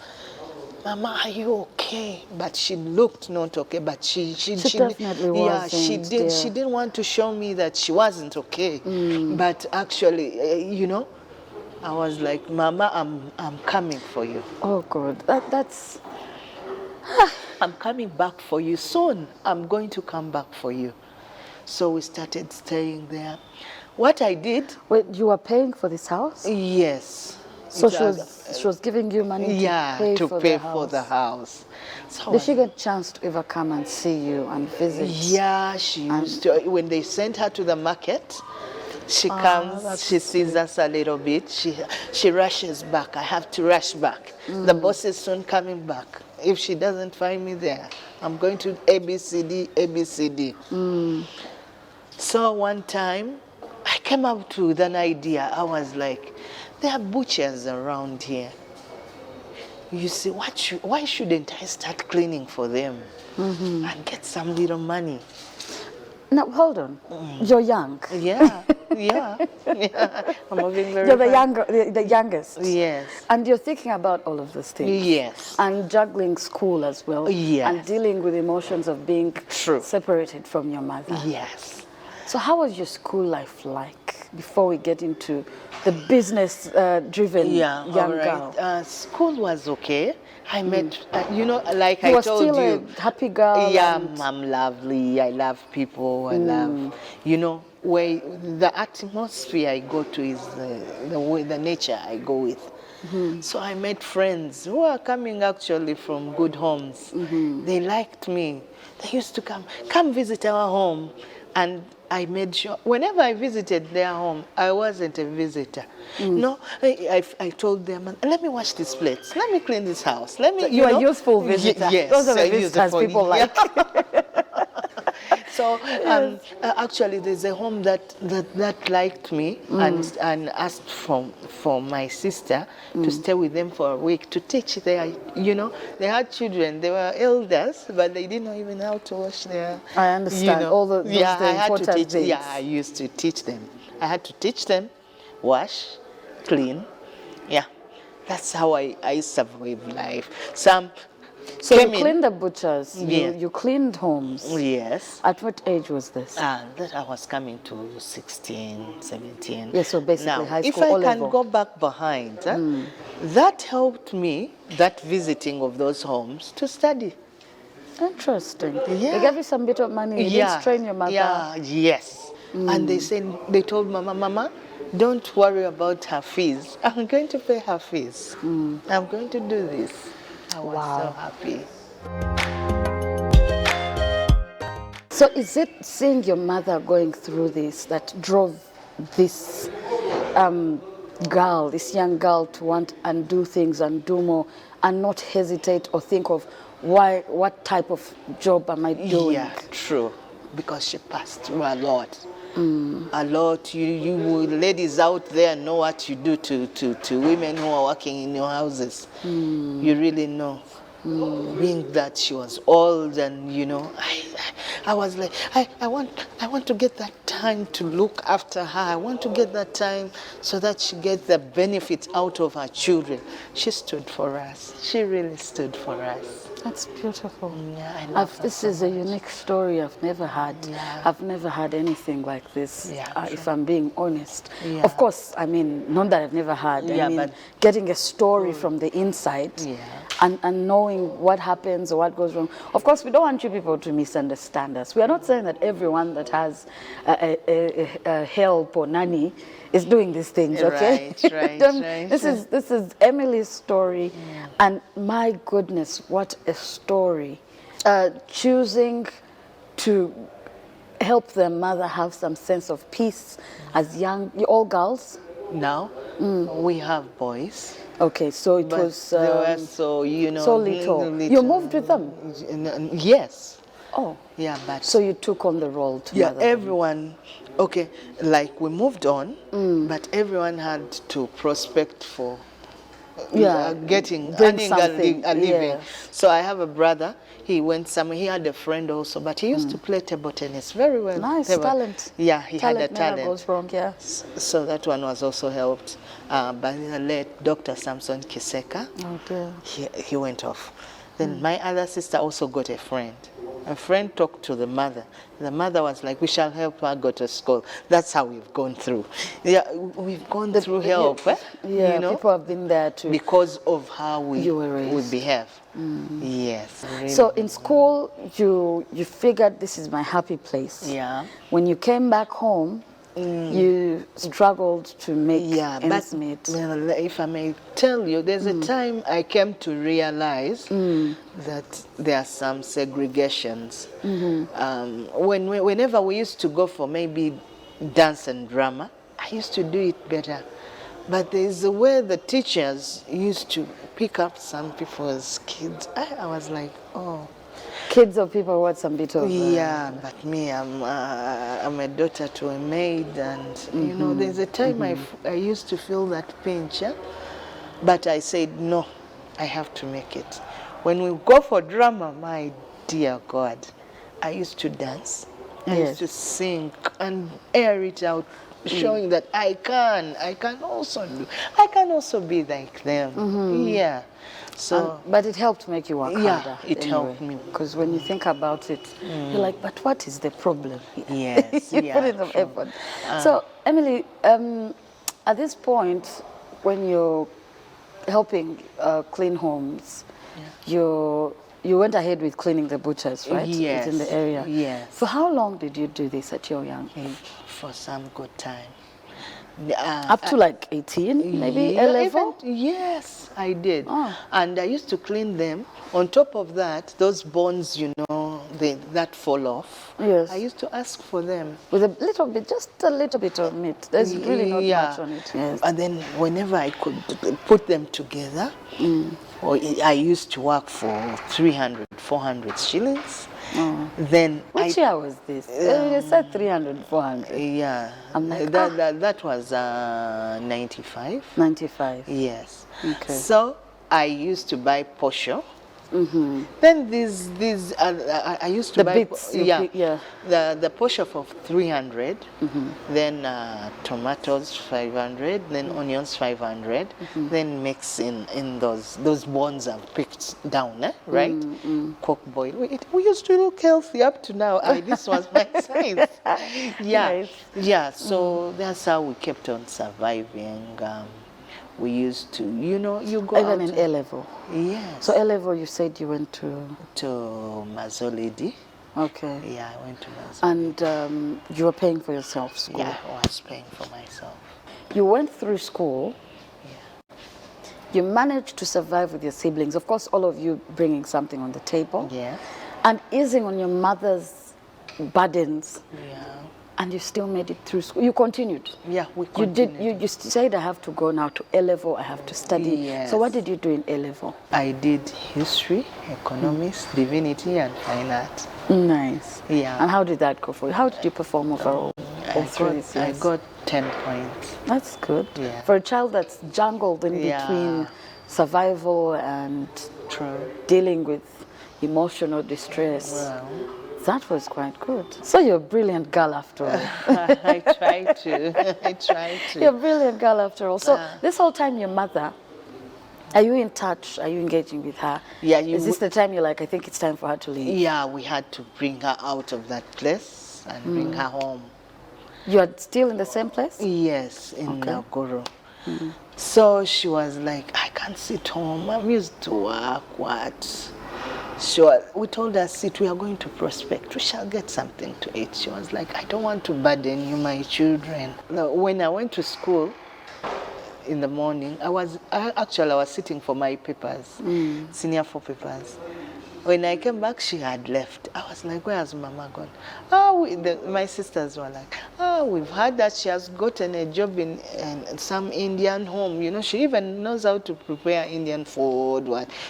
Mama, are you okay? But she looked not okay. But she definitely yeah, wasn't, she did. dear. She didn't want to show me that she wasn't okay. But actually, you know, I was like, Mama, I'm coming for you. Oh, God. That's... I'm coming back for you soon. I'm going to come back for you. So we started staying there. What I did... Wait, you were paying for this house? Yes. So she was giving you money Yeah, to pay for the house. So Did she get a chance to ever come and see you and visit? Yeah, she used to. When they sent her to the market, she comes, she sees us a little bit, she rushes back. I have to rush back. The boss is soon coming back. If she doesn't find me there, I'm going to ABCD, ABCD. So one time, I came up with an idea. I was like, there are butchers around here. You see, why shouldn't I start cleaning for them and get some little money? Now, hold on. You're young. Yeah, yeah. I'm moving very You're fast. the youngest. Yes. And you're thinking about all of those things. Yes. And juggling school as well. Yes. And dealing with emotions of being True. separated from your mother. Yes. So how was your school life like before we get into the business-driven young girl? School was okay. I met, you know, like You I were told still you. a happy girl. Yeah, and- I'm lovely. I love people. I love, you know, where the atmosphere I go to is the nature I go with. So I met friends who are coming actually from good homes. They liked me. They used to come visit our home. And I made sure, whenever I visited their home, I wasn't a visitor. No, I told them, let me wash these plates, let me clean this house, let me, You are know. a useful visitor. Yes, Those are the a visitors useful- people like. So actually, there's a home that liked me and asked for my sister to stay with them for a week to teach their, you know, they had children, they were elders, but they didn't know even how to wash their. I understand, all those I had to important teach. things. Yeah, I used to teach them. I had to teach them, wash, clean. Yeah, that's how I survive life. So you came in- cleaned the butchers, Yeah. you cleaned homes. Yes. At what age was this? That I was coming to 16, 17. Yeah, so basically now, high if school, I O can level. go back behind, that helped me, that visiting of those homes, to study. Interesting. Yeah. They gave you some bit of money. You didn't strain your mother. Yeah, yes. And they told Mama, don't worry about her fees. I'm going to pay her fees. I'm going to do this. I was so happy. So is it seeing your mother going through this that drove this girl, this young girl, to want and do things and do more and not hesitate or think of what type of job am I doing? Yeah, true. Because she passed through a lot. A lot. You ladies out there know what you do to women who are working in your houses. You really know. Being that she was old and, you know, I was like, I want to get that time to look after her. I want to get that time so that she gets the benefit out of her children. She stood for us. She really stood for us. That's beautiful. Yeah, I love her This so is a much. unique story I've never had. Yeah. I've never had anything like this, Yeah, if I'm being honest. Yeah. Of course, I mean, not that I've never had. Yeah, I mean, but- getting a story from the inside and knowing what happens or what goes wrong. Of course, we don't want you people to misunderstand us. We are not saying that everyone that has a help or nanny is doing these things, okay? Right, This is Emily's story, and my goodness, what a story. Choosing to help their mother have some sense of peace as young, all girls? Now, we have boys. Okay, so But they were so, you know, so little. You moved with them? Yes. Oh. Yeah, but So you took on the role to yeah, mother them. everyone, okay, like we moved on, but everyone had to prospect for bring earning something. a living. Yes. So I have a brother, he went somewhere, he had a friend also, but he used to play table tennis very well. Nice talent. Yeah, he had a Never talent. goes wrong, yes. So that one was also helped by the late Dr. Samson Kiseka. Oh dear. He went off. Then my other sister also got a friend. A friend talked to the mother. The mother was like, we shall help her go to school. That's how we've gone through. Yeah, we've gone through help. Yeah, you know? people have been there too. Because of how we behave. Yes. Really. So in school, you figured this is my happy place. Yeah. When you came back home, you struggled to make ends meet. Well, if I may tell you, there's a time I came to realize that there are some segregations. Whenever we used to go for maybe dance and drama, I used to do it better. But there's a way the teachers used to pick up some people's kids. I was like, oh. Kids or people who had some bit of... Yeah, but me, I'm a daughter to a maid, and you know, there's a time I used to feel that pinch, but I said, no, I have to make it. When we go for drama, my dear God, I used to dance, I used to sing and air it out, showing that I can also be like them. Yeah. So, but it helped make you work harder. It helped me. Because when you think about it, you're like, but what is the problem here? Yes, you put in the effort. So, Emily, at this point, when you're helping clean homes, you went ahead with cleaning the butchers, right? Yes. Within the area. Yes. For how long did you do this at your young age? For some good time. Up to like 18, maybe A level? Yes, I did. And I used to clean them. On top of that, those bones, you know, that fall off. Yes. I used to ask for them. With a little bit, just a little bit of meat. There's really not much on it. Yes. And then whenever I could put them together, or I used to work for 300, 400 shillings. Then which year was this? You said 300, 400. Yeah. I'm like, that was 95. 95. Yes. Okay. So I used to buy posho. Then these I used to buy bits. The posho for 300. Then tomatoes 500. Then onions 500. Then mix in those bones I've picked down, right? Cook boil. We used to look healthy up to now. This was my size. Yeah, yeah. So that's how we kept on surviving. We used to, you know, you go even out in A level. Yes. So A level, you said you went to Mazolidi. Okay. Yeah, I went to Mazolidi. And you were paying for yourself school. Yeah, I was paying for myself. You went through school. Yeah. You managed to survive with your siblings. Of course, all of you bringing something on the table. Yeah. And easing on your mother's burdens. Yeah. And you still made it through school. You continued. Yeah, we continued. You said, I have to go now to A level, I have to study. Yes. So what did you do in A level? I did history, economics, divinity, and fine art. Nice. Yeah. And how did that go for you? How did you perform overall? I got 10 points. That's good. Yeah. For a child that's jungled in between survival and dealing with emotional distress. Well, that was quite good. So you're a brilliant girl after all. I try to. I try to. You're a brilliant girl after all. So this whole time your mother, are you in touch? Are you engaging with her? Yeah. Is this the time you're like, I think it's time for her to leave? Yeah, we had to bring her out of that place and bring her home. You are still in the same place? Yes, in Nakuru. So she was like, I can't sit home. I'm used to work. What? Sure. We told her, sit, we are going to prospect. We shall get something to eat. She was like, I don't want to burden you, my children. Now, when I went to school in the morning, I was sitting for my papers, senior 4 papers. When I came back, she had left. I was like, where has Mama gone? Oh, my sisters were like, oh, we've heard that she has gotten a job in some Indian home. You know, she even knows how to prepare Indian food.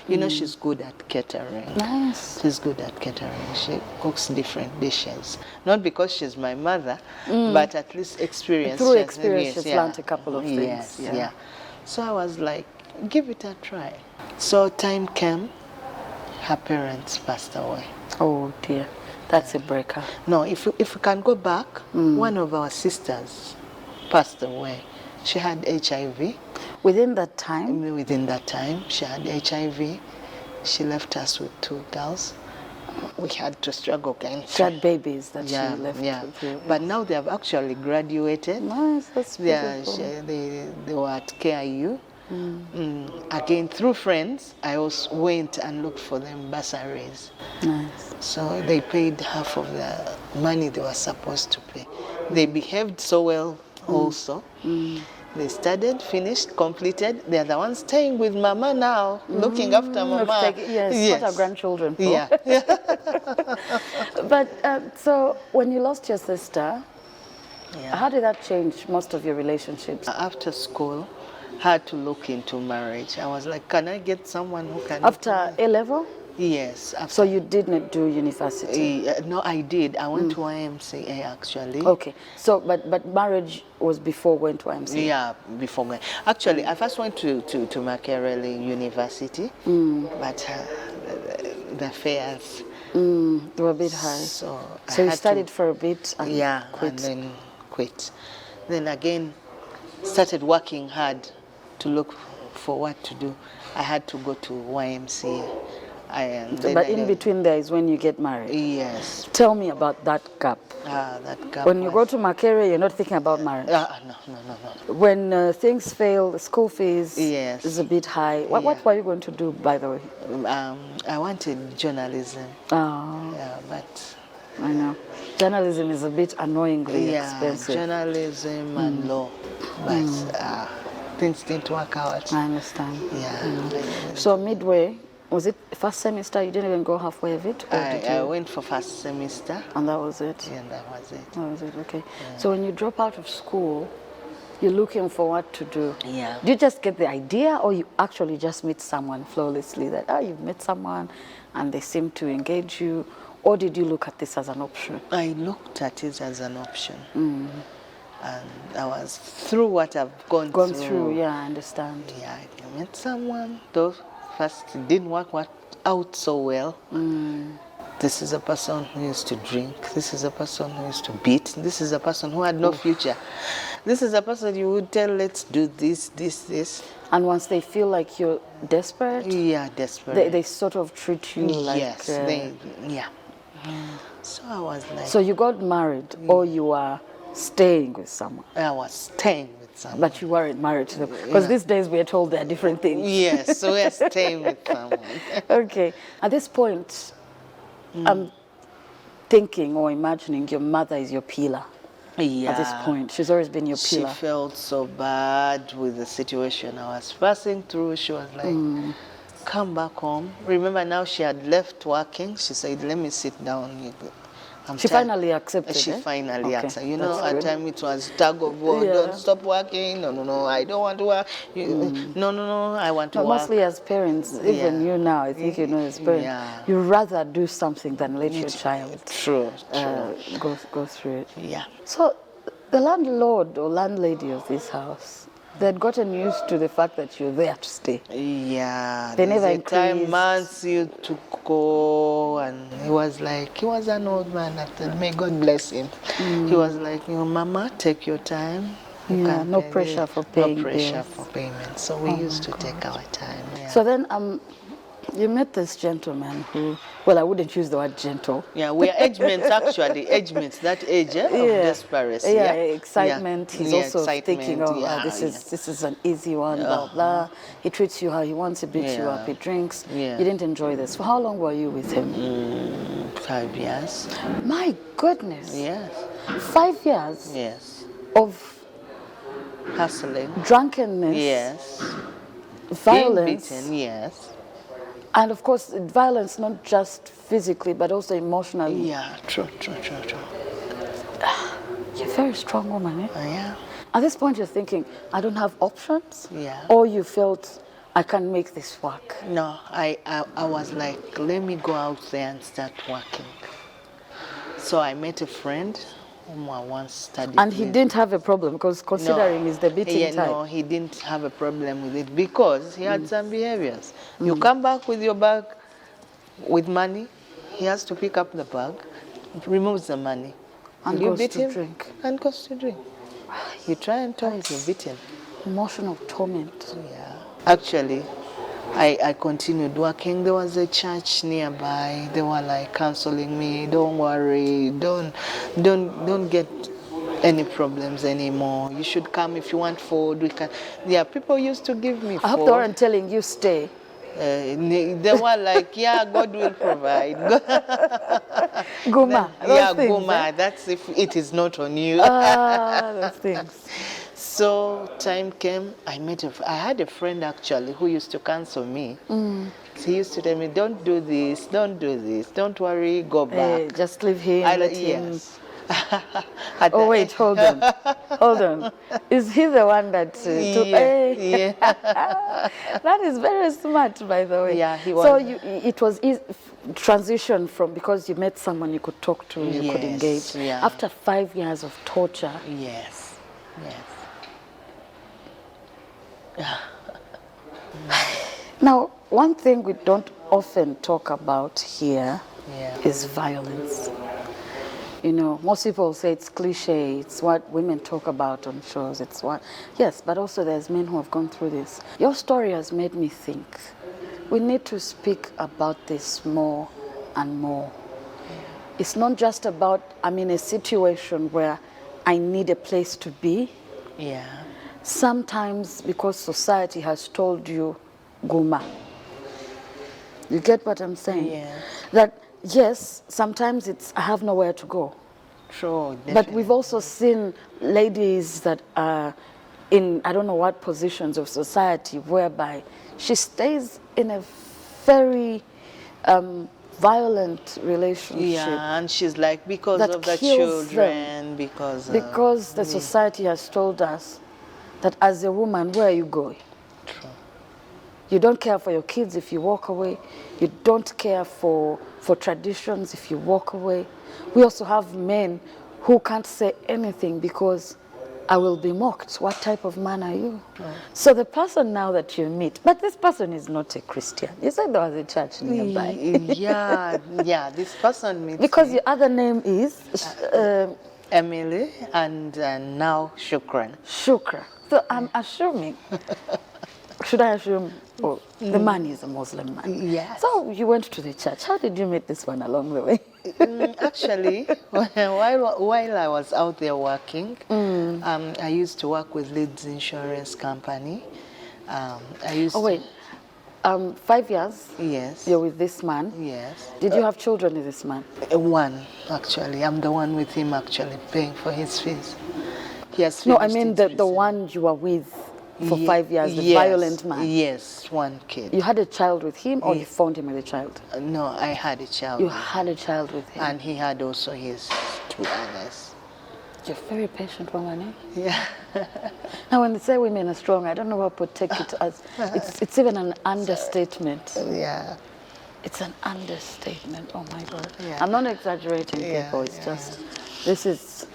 You know, she's good at catering. Nice. She's good at catering. She cooks different dishes. Not because she's my mother, but at least experience. Through experience, she's learned a couple of things. Yes, yeah. So I was like, give it a try. So time came. Her parents passed away. Oh dear, that's a breaker. No, if we can go back, one of our sisters passed away. She had HIV. Within that time? Within that time, she had HIV. She left us with 2 girls. We had to struggle again. She had babies that she left with you. But now they have actually graduated. Nice, that's beautiful. They were at KIU. Again, through friends, I also went and looked for them bursaries. Nice. So they paid half of the money they were supposed to pay. They behaved so well also. They studied, finished, completed. They're the ones staying with Mama now, looking after Mama. Yes, what are grandchildren for? Yeah. But so when you lost your sister, how did that change most of your relationships? After school, had to look into marriage. I was like, can I get someone who can... After A-level? Yes. So you didn't do university? No, I did. I went to YMCA actually. Okay. So, but marriage was before going to YMCA? Yeah, before going. Actually, I first went to Makerere University, but the fares... they were a bit high. So you studied for a bit and quit? And then quit. Then again, started working hard to look for what to do. I had to go to YMCA. But in between there is when you get married? Yes. Tell me about that gap. That gap. When you go to Makerere, you're not thinking about marriage? No. When things fail, the school fees is a bit high. What were you going to do, by the way? I wanted journalism. Oh. Yeah, but... I know. Journalism is a bit annoyingly expensive. Journalism and law. But things didn't work out. I understand. Yeah. So midway, was it first semester? You didn't even go halfway of it? I went for first semester. And that was it? Yeah, that was it. That was it, okay. Yeah. So when you drop out of school, you're looking for what to do. Yeah. Do you just get the idea, or you actually just meet someone flawlessly that, you've met someone and they seem to engage you? Or did you look at this as an option? I looked at it as an option. And I was through what I've gone through. Yeah, I understand. Yeah, I met someone, though first it didn't work out so well. This is a person who used to drink. This is a person who used to beat. This is a person who had no future. This is a person you would tell, let's do this. And once they feel like you're desperate? Yeah, desperate. They sort of treat you like... Yes, So I was like... So you got married or you were staying with someone? I was staying with someone. But you weren't married to them? Because these days we are told there are different things. Yes, so we are staying with someone. Okay. At this point, I'm thinking or imagining your mother is your pillar. Yeah. At this point, she's always been your pillar. She felt so bad with the situation I was passing through. She was like, come back home. Remember, now she had left working. She said, let me sit down. She finally accepted. She finally accepted. You know, at the time it was tug of war. Don't stop working. No, I don't want to work. No, I want to work. Mostly as parents, even you now, I think you know as parents, you rather do something than let your child go through it. Yeah. So the landlord or landlady of this house, they'd gotten used to the fact that you're there to stay. Yeah. They never increased. Months you to go, and he was an old man after. May God bless him. He was like, Mama, take your time. Yeah, no pressure for paying. No pressure for payment. So we used to take our time. Yeah. So then, you met this gentleman who, well, I wouldn't use the word gentle. Yeah, we are age mates actually. Age mates, that age of desperation. Yeah, excitement. He's also thinking, this is an easy one, blah, blah. He treats you how he wants, he beats you up, he drinks. Yeah. You didn't enjoy this. For how long were you with him? 5 years. My goodness. Yes. 5 years? Yes. Of hustling. Drunkenness? Yes. Violence? Being beaten, yes. And of course, violence, not just physically, but also emotionally. Yeah, true. You're a very strong woman, eh? Yeah. At this point, you're thinking, I don't have options? Yeah. Or you felt, I can make this work? No, I was like, let me go out there and start working. So I met a friend whom I once studied And he with. didn't have a problem, because considering he's the beating type. No, he didn't have a problem with it because he had some behaviors. You come back with your bag with money, he has to pick up the bag, removes the money. And Will you goes beat to him? drink. And goes to drink. You try and talk, you beat him. Emotional torment. Yeah. Actually, I continued working. There was a church nearby. They were like counseling me. Don't worry. Don't get any problems anymore. You should come if you want food. We can. Yeah, people used to give me food. I hope they weren't telling you stay. They were like, yeah, God will provide. Guma. Yeah, things, Guma. eh? That's if it is not on you. Those things. So time came, I had a friend actually who used to counsel me. He used to tell me, don't do this, don't worry, go back. Just leave him, let him. Yes. Oh wait, hold on. Hold on. Is he the one that took? Yeah. That is very smart, by the way. Yeah, he was. So it was easy transition from, because you met someone you could talk to, you could engage. Yeah. After 5 years of torture. Yes. Now, one thing we don't often talk about here is Yeah. violence. You know, most people say it's cliche, it's what women talk about on shows, it's what, yes, but also there's men who have gone through this. Your story has made me think we need to speak about this more and more. It's not just about, I'm in a situation where I need a place to be. Yeah. Sometimes because society has told you, Guma. You get what I'm saying? Yeah. That yes, sometimes it's I have nowhere to go. True. But we've also seen ladies that are in I don't know what positions of society whereby she stays in a very violent relationship. Yeah, and she's like, because that of the kills children, them. because the society has told us that as a woman, where are you going? True. You don't care for your kids if you walk away. You don't care for traditions if you walk away. We also have men who can't say anything because I will be mocked. What type of man are you? Right. So the person now that you meet, but this person is not a Christian. You said there was a church nearby. Yeah, this person meets because me. your other name is Emily, and now Shukran. Shukran. So I'm assuming, should I assume, the man is a Muslim man? Yes. So you went to the church. How did you meet this one along the way? Actually, while I was out there working, I used to work with Leeds Insurance Company. I used Oh wait, 5 years? Yes. You're with this man? Yes. Did you have children with this man? One, actually. I'm the one with him actually paying for his fees. He has No, I finished mean his the prison. one you were with for 5 years, the Yes, violent man. Yes, one kid. You had a child with him or you found him with a child? No, I had a child. You with him. had a child with him? And he had also his 2 others. You're a very patient woman, eh? Yeah. Now when they say women are strong, I don't know what would take it as. It's even an understatement. Yeah. It's an understatement, oh my God. Yeah. I'm not exaggerating, Yeah, people, it's just, this is,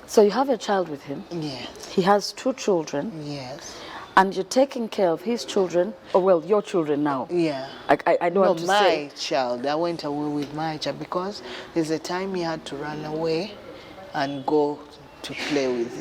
so you have a child with him. Yes. He has 2 children. Yes. And you're taking care of his children, or well, your children now. Yeah. I don't want to say. my child. I went away with my child because there's a time he had to run away and go to play with